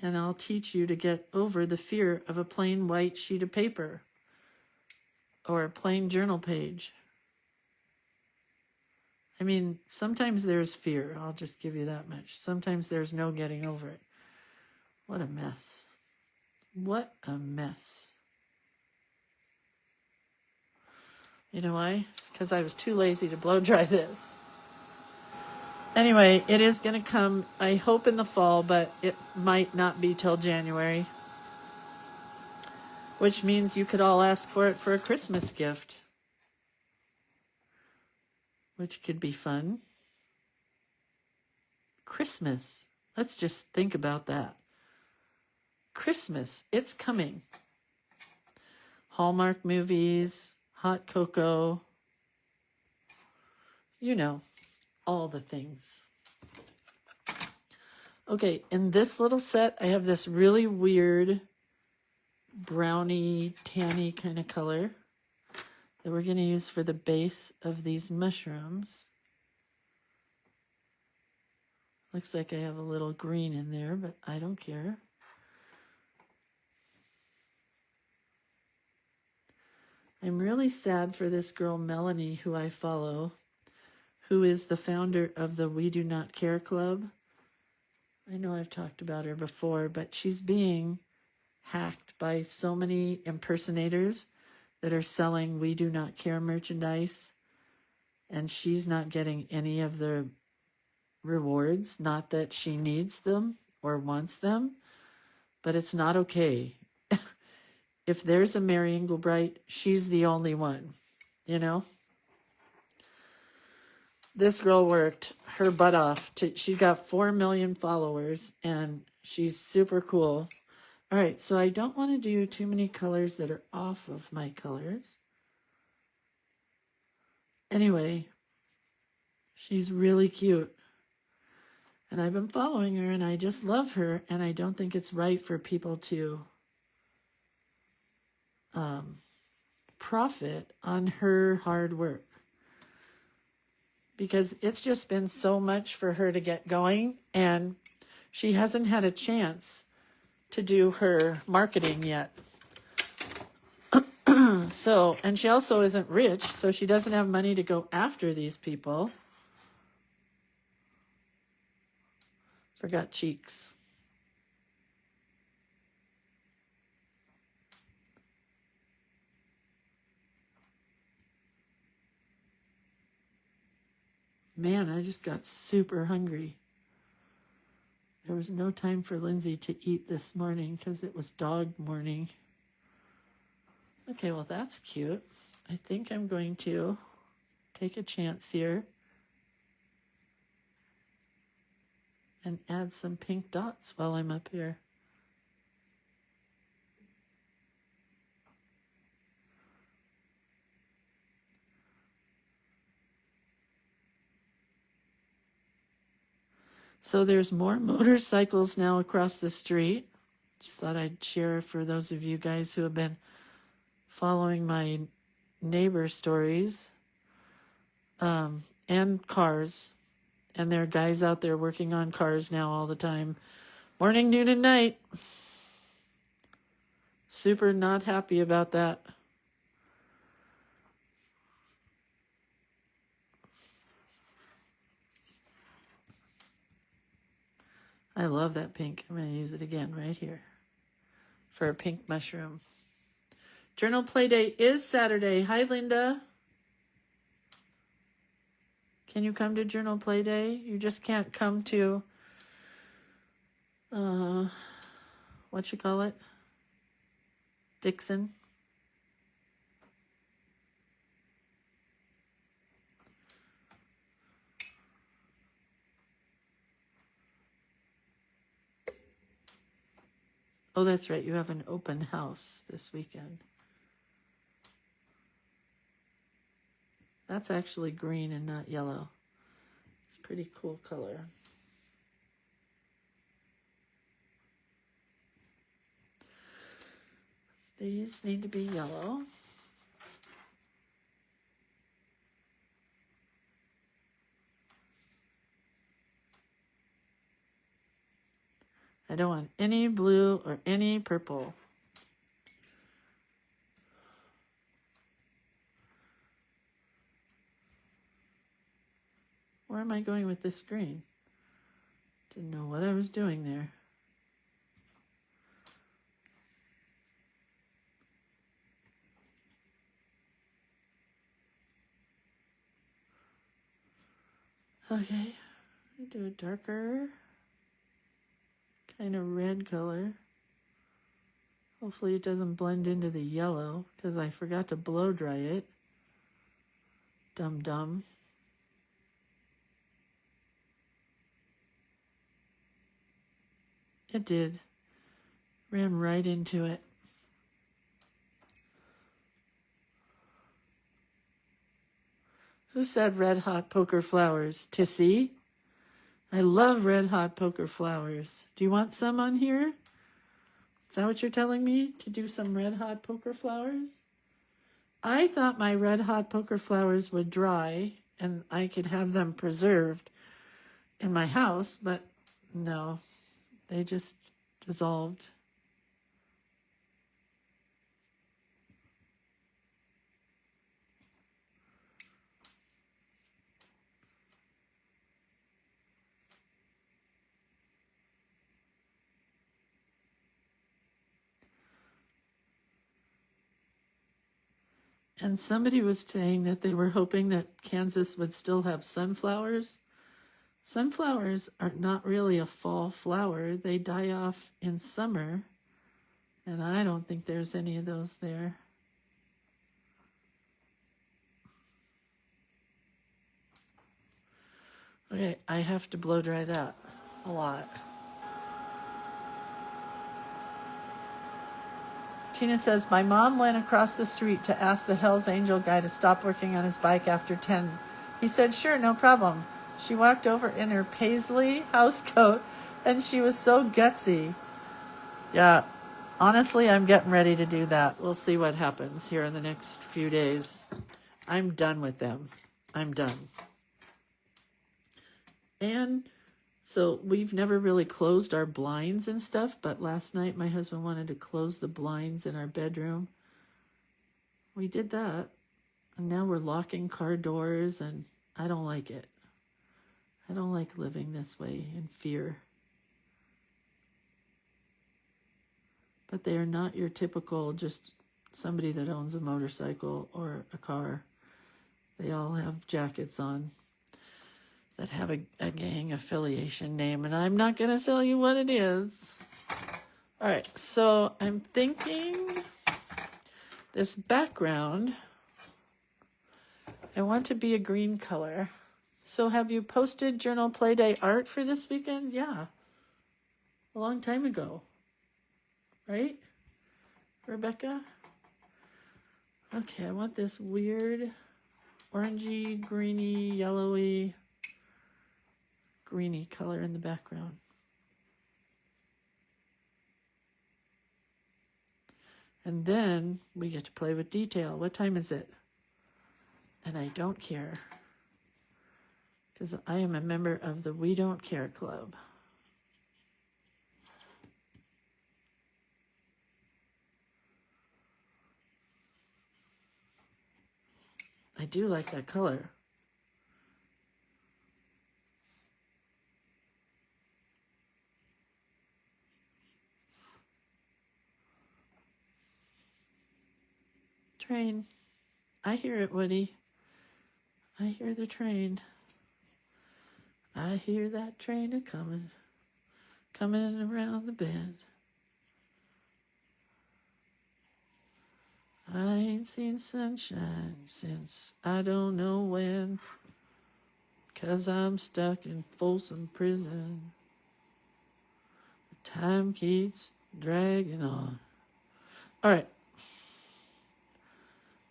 And I'll teach you to get over the fear of a plain white sheet of paper or a plain journal page. I mean, sometimes there's fear. I'll just give you that much. Sometimes there's no getting over it. What a mess. What a mess. You know why? It's because I was too lazy to blow dry this. Anyway, it is going to come, I hope, in the fall, but it might not be till January. Which means you could all ask for it for a Christmas gift. Which could be fun. Christmas. Let's just think about that. Christmas. It's coming. Hallmark movies, hot cocoa. You know, all the things. Okay, in this little set, I have this really weird browny, tanny kind of color that we're going to use for the base of these mushrooms. Looks like I have a little green in there, but I don't care. I'm really sad for this girl, Melanie, who I follow, who is the founder of the We Do Not Care Club. I know I've talked about her before, but she's being hacked by so many impersonators that are selling We Do Not Care merchandise, and she's not getting any of the rewards. Not that she needs them or wants them, but it's not okay. If there's a Mary Englebright, she's the only one, you know? This girl worked her butt off. She got 4 million followers, and she's super cool. All right, so I don't want to do too many colors that are off of my colors. Anyway, she's really cute. And I've been following her, and I just love her, and I don't think it's right for people to profit on her hard work. Because it's just been so much for her to get going, and she hasn't had a chance to do her marketing yet. So, and she also isn't rich, so she doesn't have money to go after these people. Forgot cheeks. Man, I just got super hungry. There was no time for Lindsay to eat this morning because it was dog morning. Okay, well, that's cute. I think I'm going to take a chance here and add some pink dots while I'm up here. So there's more motorcycles now across the street. Just thought I'd share for those of you guys who have been following my neighbor stories. And cars. And there are guys out there working on cars now all the time. Morning, noon, and night. Super not happy about that. I love that pink. I'm going to use it again right here for a pink mushroom. Journal play day is Saturday. Hi, Linda. Can you come to journal play day? You just can't come to, what you call it? Dixon. Oh, that's right. You have an open house this weekend. That's actually green and not yellow. It's a pretty cool color. These need to be yellow. I don't want any blue or any purple. Where am I going with this green? Didn't know what I was doing there. Okay, do a darker kind of red color. Hopefully it doesn't blend into the yellow because I forgot to blow dry it. Dum-dum. It did. Ran right into it. Who said red hot poker flowers? Tissy? I love red hot poker flowers. Do you want some on here? Is that what you're telling me? To do some red hot poker flowers? I thought my red hot poker flowers would dry and I could have them preserved in my house, but no, they just dissolved. And somebody was saying that they were hoping that Kansas would still have sunflowers. Sunflowers are not really a fall flower. They die off in summer. And I don't think there's any of those there. Okay, I have to blow dry that a lot. Tina says, my mom went across the street to ask the Hells Angel guy to stop working on his bike after 10. He said, sure, no problem. She walked over in her paisley housecoat, and she was so gutsy. Yeah, honestly, I'm getting ready to do that. We'll see what happens here in the next few days. I'm done with them. I'm done. And so we've never really closed our blinds and stuff, but last night my husband wanted to close the blinds in our bedroom. We did that. And now we're locking car doors, and I don't like it. I don't like living this way in fear. But they are not your typical just somebody that owns a motorcycle or a car. They all have jackets on that have a gang affiliation name, and I'm not going to tell you what it is. All right, so I'm thinking this background, I want to be a green color. So have you posted Journal Playday art for this weekend? Yeah, a long time ago, right, Rebecca? Okay, I want this weird orangey, greeny, yellowy, greeny color in the background. And then we get to play with detail. What time is it? And I don't care, because I am a member of the We Don't Care Club. I do like that color. Train. I hear it, Woody. I hear the train. I hear that train a-coming, coming around the bend. I ain't seen sunshine since I don't know when, 'cause I'm stuck in Folsom Prison. The time keeps dragging on. All right.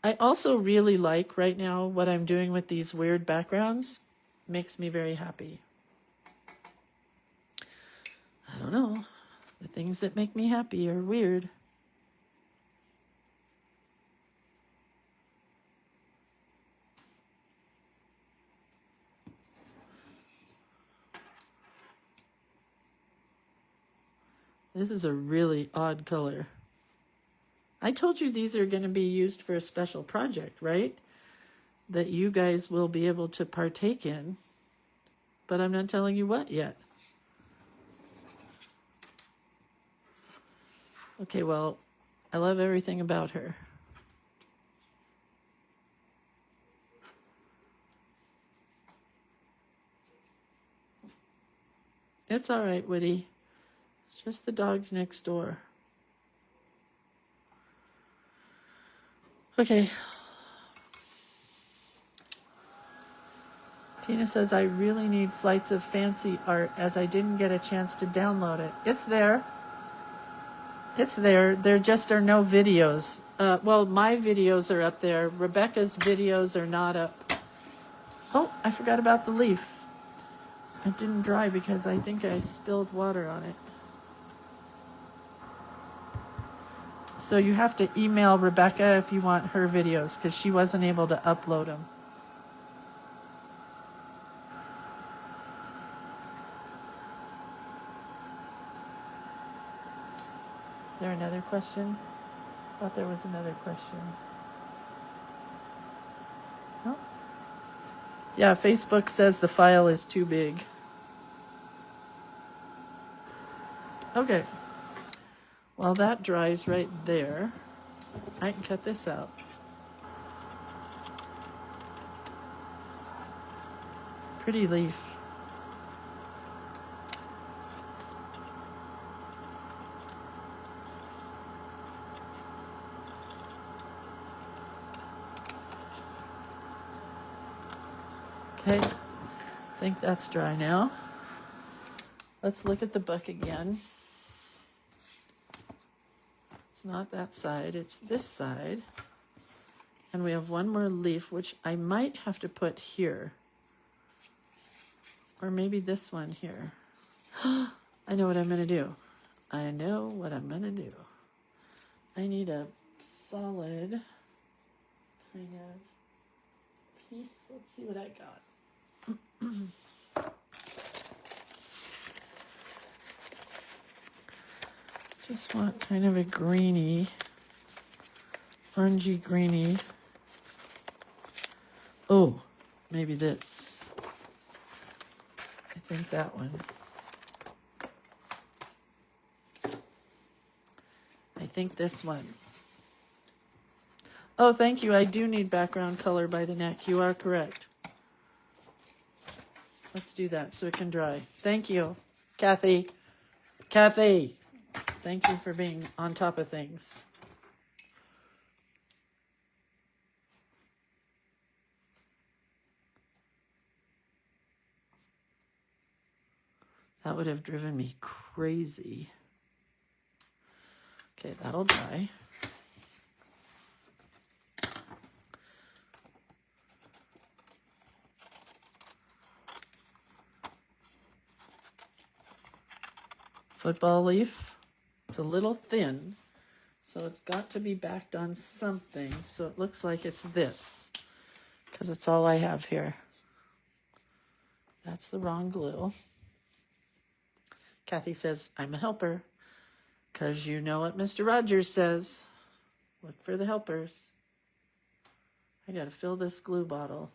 I also really like right now what I'm doing with these weird backgrounds. Makes me very happy. I don't know. The things that make me happy are weird. This is a really odd color. I told you these are going to be used for a special project, right? That you guys will be able to partake in. But I'm not telling you what yet. Okay, well, I love everything about her. It's all right, Woody. It's just the dogs next door. Okay. Tina says, I really need Flights of Fancy art as I didn't get a chance to download it. It's there. It's there. There just are no videos. Well, my videos are up there. Rebecca's videos are not up. Oh, I forgot about the leaf. It didn't dry because I think I spilled water on it. So you have to email Rebecca if you want her videos, because she wasn't able to upload them. Is there another question? I thought there was another question. No? Yeah, Facebook says the file is too big. Okay. While that dries right there, I can cut this out. Pretty leaf. Okay, I think that's dry now. Let's look at the book again. It's not that side, it's this side. And we have one more leaf, which I might have to put here. Or maybe this one here. I know what I'm going to do. I know what I'm going to do. I need a solid kind of piece. Let's see what I got. Just want kind of a greeny orangey greeny. Oh, maybe this. I think that one. I think this one. Oh, thank you. I do need background color by the neck. You are correct. Let's do that so it can dry. Thank you, Kathy. Kathy, thank you for being on top of things. That would have driven me crazy. Okay, that'll dry. Football leaf. It's a little thin, so it's got to be backed on something. So it looks like it's this, because it's all I have here. That's the wrong glue. Kathy says, I'm a helper, because you know what Mr. Rogers says. Look for the helpers. I got to fill this glue bottle.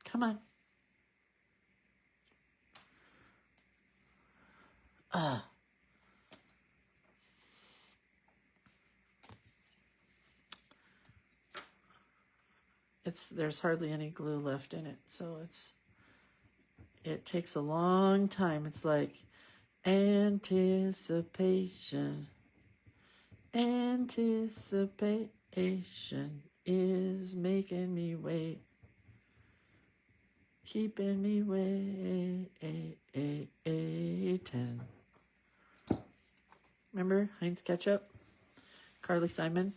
Come on. There's hardly any glue left in it, so it takes a long time. It's like anticipation is making me wait, keeping me waiting. Remember Heinz Ketchup? Carly Simon?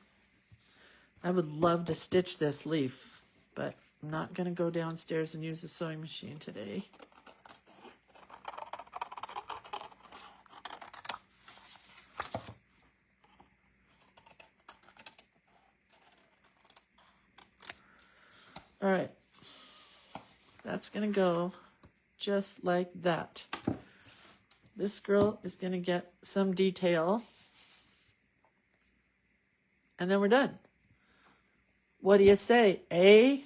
I would love to stitch this leaf, but I'm not going to go downstairs and use the sewing machine today. All right. That's going to go just like that. This girl is going to get some detail. And then we're done. What do you say? A?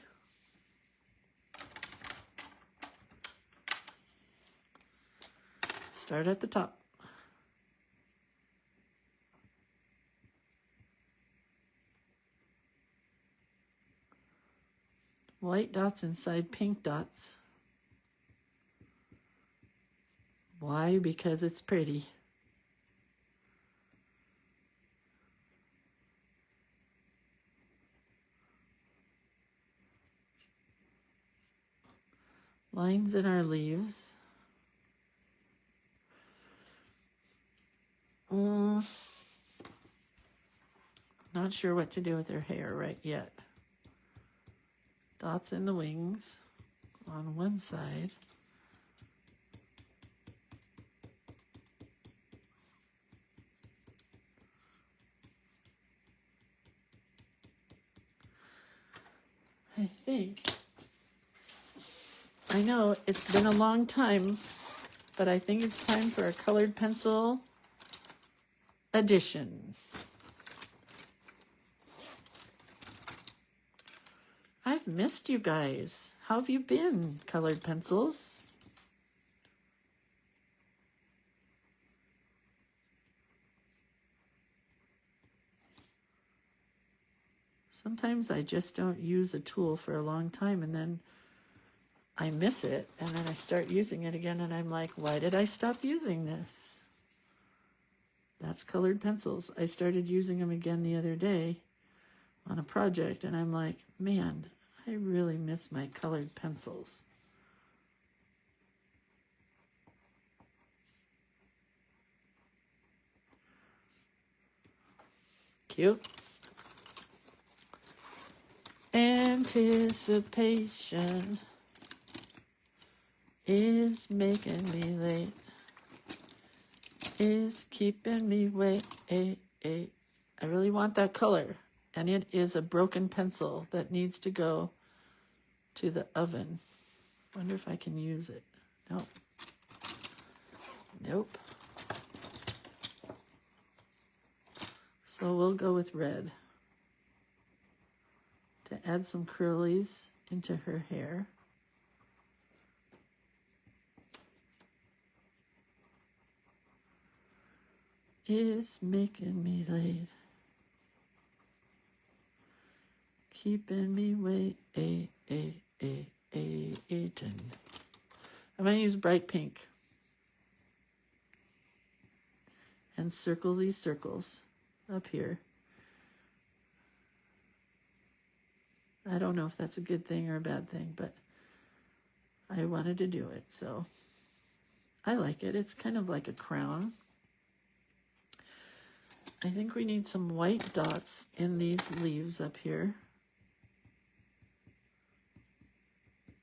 Start at the top. White dots inside pink dots. Why? Because it's pretty. Lines in our leaves. Not sure what to do with her hair right yet. Dots in the wings on one side. I know it's been a long time, but I think it's time for a colored pencil edition. I've missed you guys. How have you been, colored pencils? Sometimes I just don't use a tool for a long time and then I miss it and then I start using it again and I'm like, why did I stop using this? That's colored pencils. I started using them again the other day on a project and I'm like, man, I really miss my colored pencils. Cute. Anticipation is making me late, is keeping me wait. I really want that color, and it is a broken pencil that needs to go to the oven. Wonder if I can use it. No. Nope. So we'll go with red to add some curlies into her hair. Is making me late, keeping me waiting. I'm going to use bright pink and circle these circles up here. I don't know if that's a good thing or a bad thing, but I wanted to do it, so I like it. It's kind of like a crown. I think we need some white dots in these leaves up here.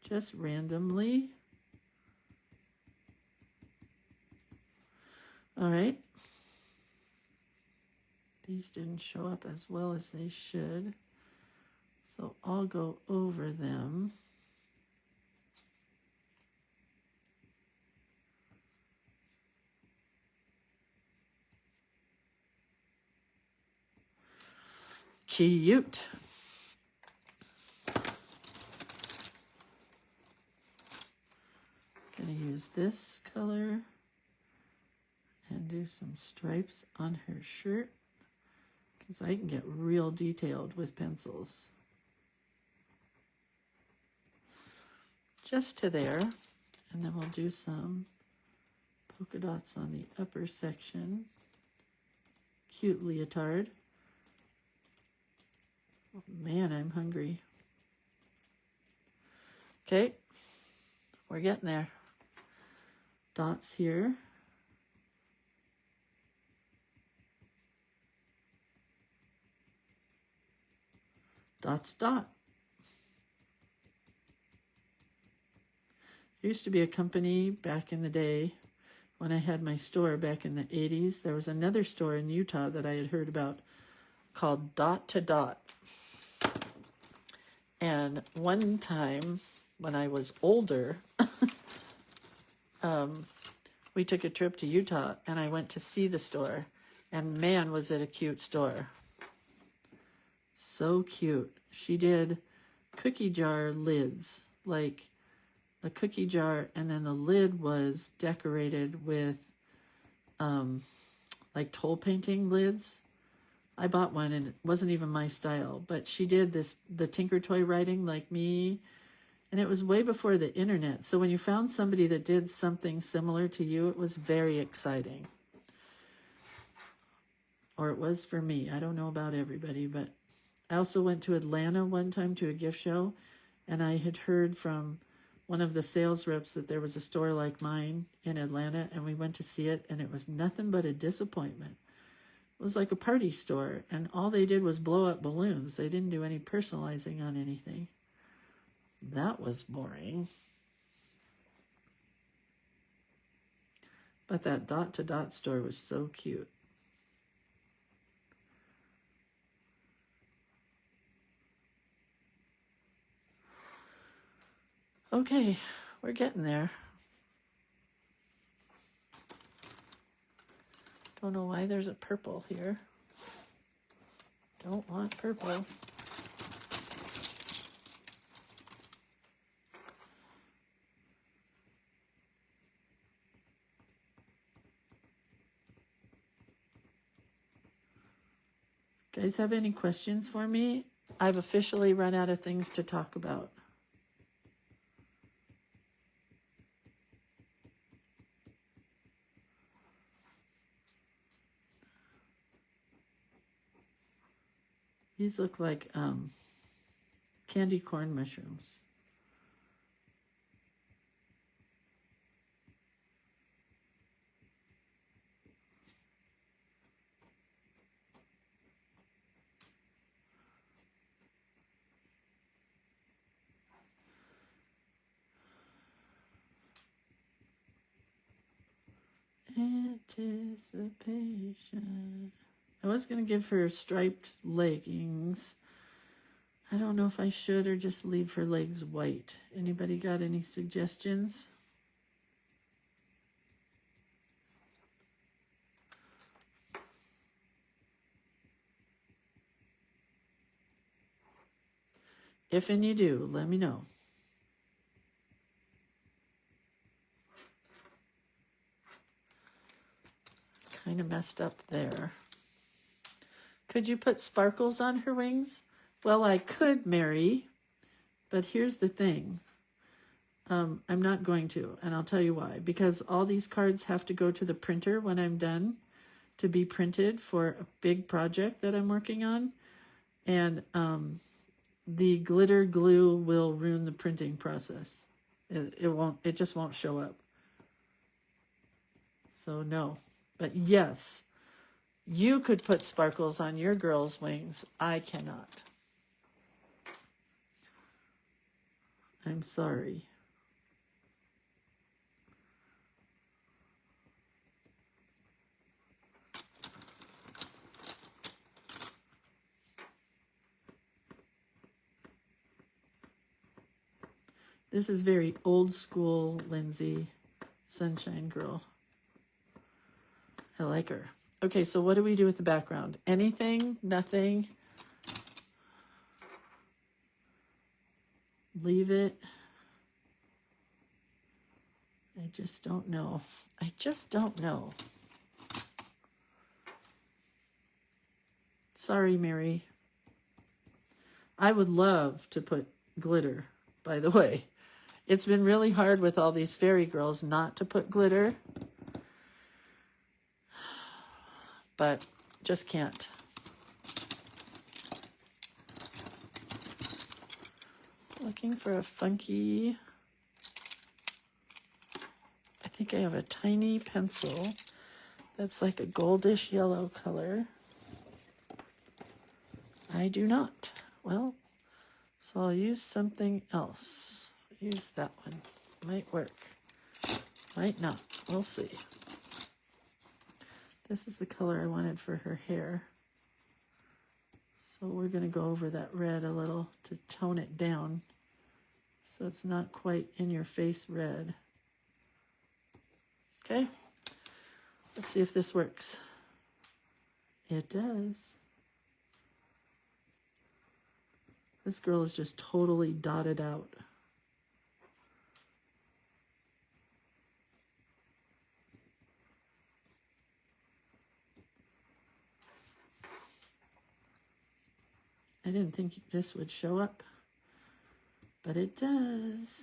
Just randomly. All right. These didn't show up as well as they should, so I'll go over them. Cute. Gonna use this color and do some stripes on her shirt because I can get real detailed with pencils. Just to there, and then we'll do some polka dots on the upper section. Cute leotard. Oh, man, I'm hungry. Okay, we're getting there. Dots here. Dots, dot. There used to be a company back in the day when I had my store back in the 80s. There was another store in Utah that I had heard about called Dot to Dot. And one time when I was older, we took a trip to Utah and I went to see the store, and man, was it a cute store. So cute. She did cookie jar lids, like a cookie jar, and then the lid was decorated with like toll painting lids. I bought one and it wasn't even my style, but she did the Tinker Toy writing like me, and it was way before the internet. So when you found somebody that did something similar to you, it was very exciting. Or it was for me. I don't know about everybody, but I also went to Atlanta one time to a gift show, and I had heard from one of the sales reps that there was a store like mine in Atlanta, and we went to see it, and it was nothing but a disappointment. It was like a party store, and all they did was blow up balloons. They didn't do any personalizing on anything. That was boring. But that Dot to Dot store was so cute. Okay, we're getting there. Don't know why there's a purple here. Don't want purple. Guys have any questions for me? I've officially run out of things to talk about. These look like candy corn mushrooms. Anticipation. I was going to give her striped leggings. I don't know if I should or just leave her legs white. Anybody got any suggestions? If and you do, let me know. Kind of messed up there. Could you put sparkles on her wings? Well, I could, Mary, but here's the thing. I'm not going to, and I'll tell you why. Because all these cards have to go to the printer when I'm done to be printed for a big project that I'm working on. And the glitter glue will ruin the printing process. It just won't show up. So no. But yes, you could put sparkles on your girl's wings. I cannot. I'm sorry. This is very old school Lindsay, Sunshine Girl. I like her. Okay, so what do we do with the background? Anything? Nothing? Leave it? I just don't know. I just don't know. Sorry, Mary. I would love to put glitter, by the way. It's been really hard with all these fairy girls not to put glitter. But just can't. Looking for a funky... I think I have a tiny pencil that's like a goldish yellow color. I do not. Well, so I'll use something else. Use that one. Might work. Might not. We'll see. This is the color I wanted for her hair. So we're going to go over that red a little to tone it down so it's not quite in your face red. Okay, let's see if this works. It does. This girl is just totally dotted out. I didn't think this would show up, but it does.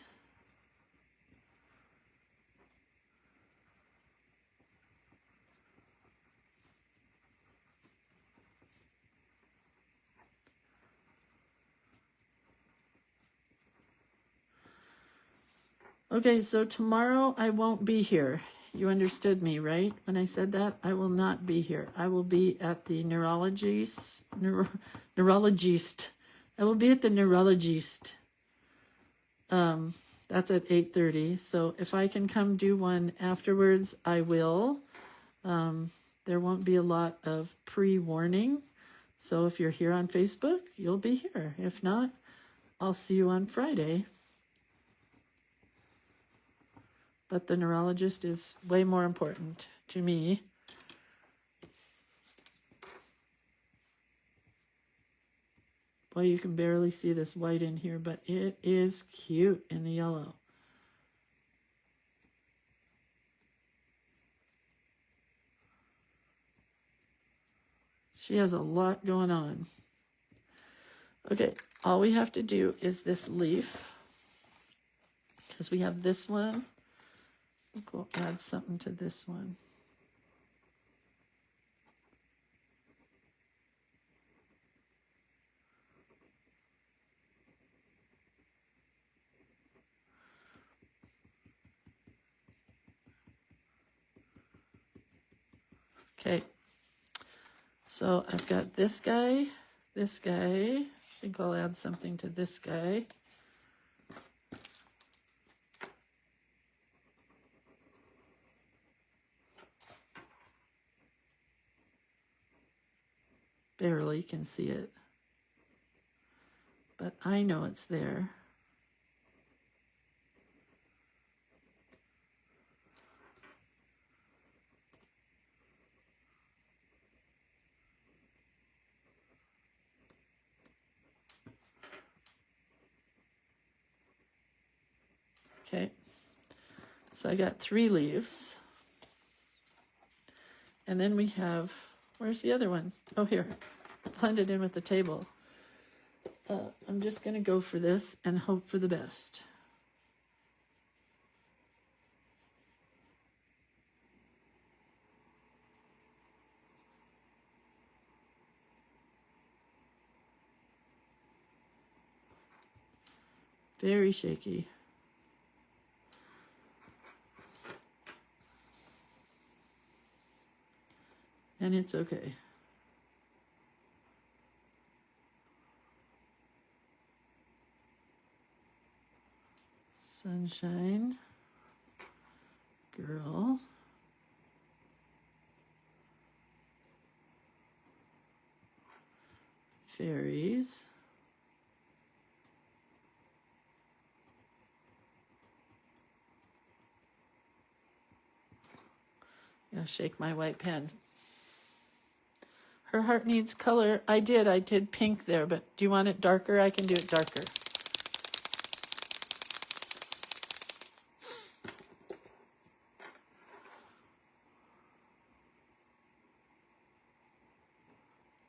Okay, so tomorrow I won't be here. You understood me, right? When I said that, I will not be here. I will be at the neurologist. I will be at the neurologist. That's at 8:30. So if I can come do one afterwards, I will. There won't be a lot of pre-warning. So if you're here on Facebook, you'll be here. If not, I'll see you on Friday. But the neurologist is way more important to me. Boy, you can barely see this white in here, but it is cute in the yellow. She has a lot going on. Okay, all we have to do is this leaf, because we have this one. I think we'll add something to this one. Okay, so I've got this guy, this guy. I think I'll add something to this guy. Barely can see it, but I know it's there. Okay, so I got 3 leaves. And then we have, where's the other one? Oh, here, blended in with the table. I'm just going to go for this and hope for the best. Very shaky. And it's okay. Sunshine, girl, fairies, yeah, shake my white pen. Her heart needs color. I did pink there, but do you want it darker? I can do it darker.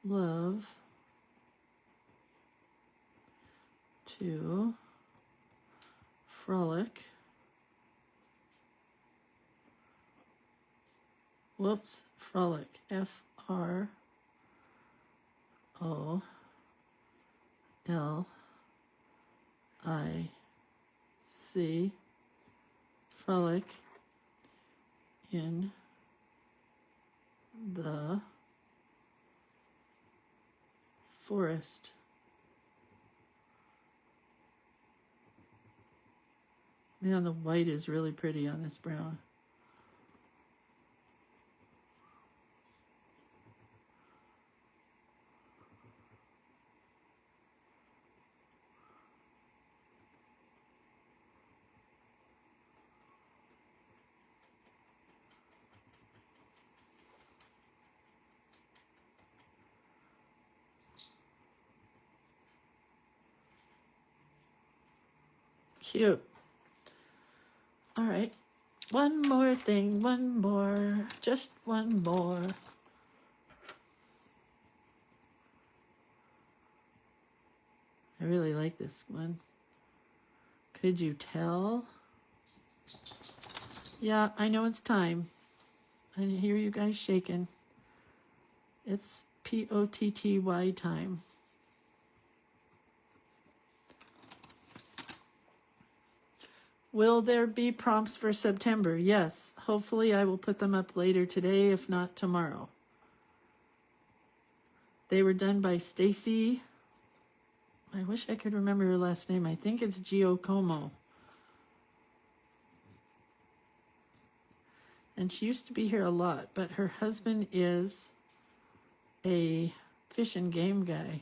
Love to frolic. Whoops, frolic. Frolic. Frolic in the forest. Man, the white is really pretty on this brown. Cute. All right. One more thing, just one more. I really like this one. Could you tell? Yeah, I know it's time. I hear you guys shaking. It's POTTY time. Will there be prompts for September? Yes. Hopefully I will put them up later today, if not tomorrow. They were done by Stacy. I wish I could remember her last name. I think it's Giacomo. And she used to be here a lot, but her husband is a fish and game guy.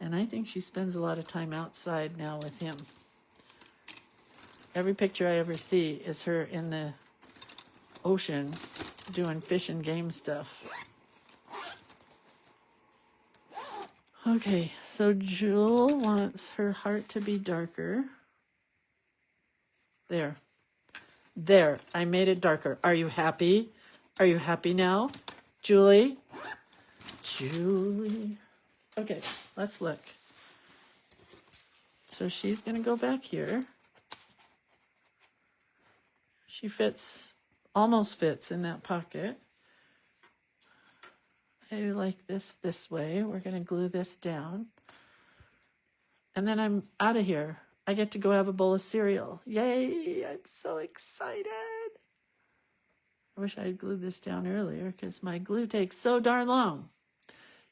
And I think she spends a lot of time outside now with him. Every picture I ever see is her in the ocean doing fish and game stuff. Okay, so Jewel wants her heart to be darker. There. There, I made it darker. Are you happy? Are you happy now? Julie? Julie. Okay, let's look. So she's going to go back here. She fits, almost fits in that pocket. I like this way. We're going to glue this down. And then I'm out of here. I get to go have a bowl of cereal. Yay, I'm so excited. I wish I had glued this down earlier because my glue takes so darn long.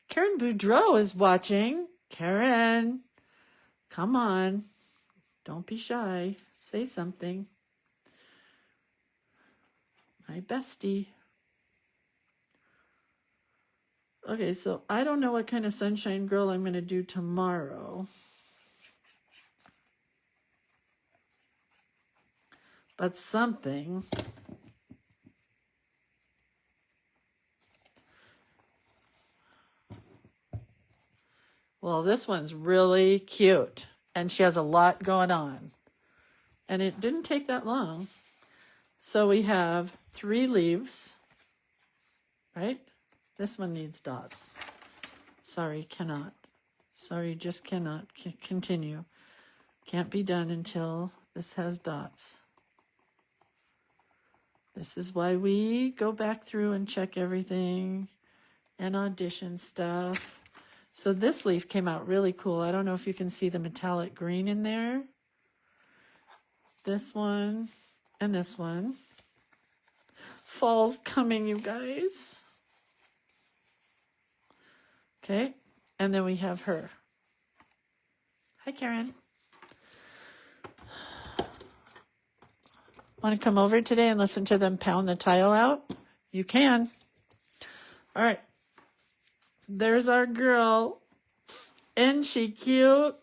Karen Boudreau is watching. Karen, come on. Don't be shy. Say something. My bestie. Okay, so I don't know what kind of sunshine girl I'm going to do tomorrow. But something. Well, this one's really cute. And she has a lot going on. And it didn't take that long. So we have 3 leaves, right? This one needs dots. Sorry, cannot. Sorry, just cannot continue. Can't be done until this has dots. This is why we go back through and check everything and audition stuff. So this leaf came out really cool. I don't know if you can see the metallic green in there. This one and this one. Fall's coming, you guys. Okay, and then we have her. Hi, Karen. Want to come over today and listen to them pound the tile out? You can. All right. There's our girl. Isn't she cute?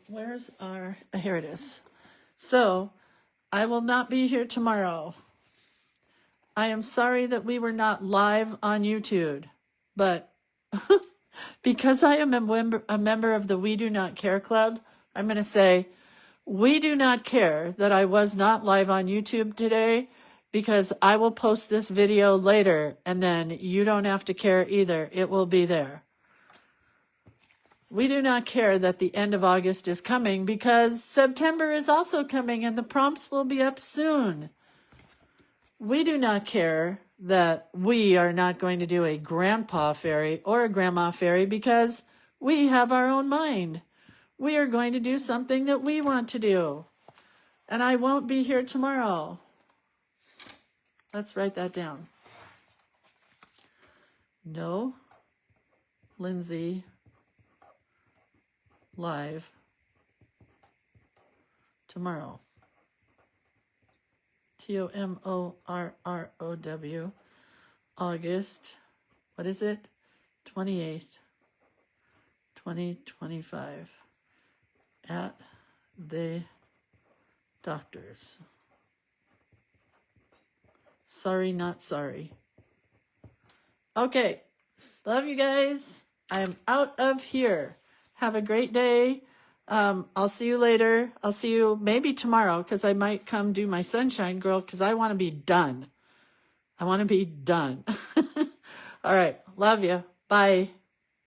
Where's our... here it is. So, I will not be here tomorrow. I am sorry that we were not live on YouTube, but because I am a member of the We Do Not Care Club, I'm going to say, we do not care that I was not live on YouTube today, because I will post this video later, and then you don't have to care either. It will be there. We do not care that the end of August is coming, because September is also coming, and the prompts will be up soon. We do not care that we are not going to do a grandpa fairy or a grandma fairy, because we have our own mind. We are going to do something that we want to do. And I won't be here tomorrow. Let's write that down. No Lindsay live tomorrow. Tomorrow, August, what is it? 28th, 2025, at the doctor's. Sorry, not sorry. Okay, love you guys. I am out of here. Have a great day. I'll see you later. I'll see you maybe tomorrow, because I might come do my Sunshine Girl, because I want to be done. I want to be done. All right. Love you. Bye.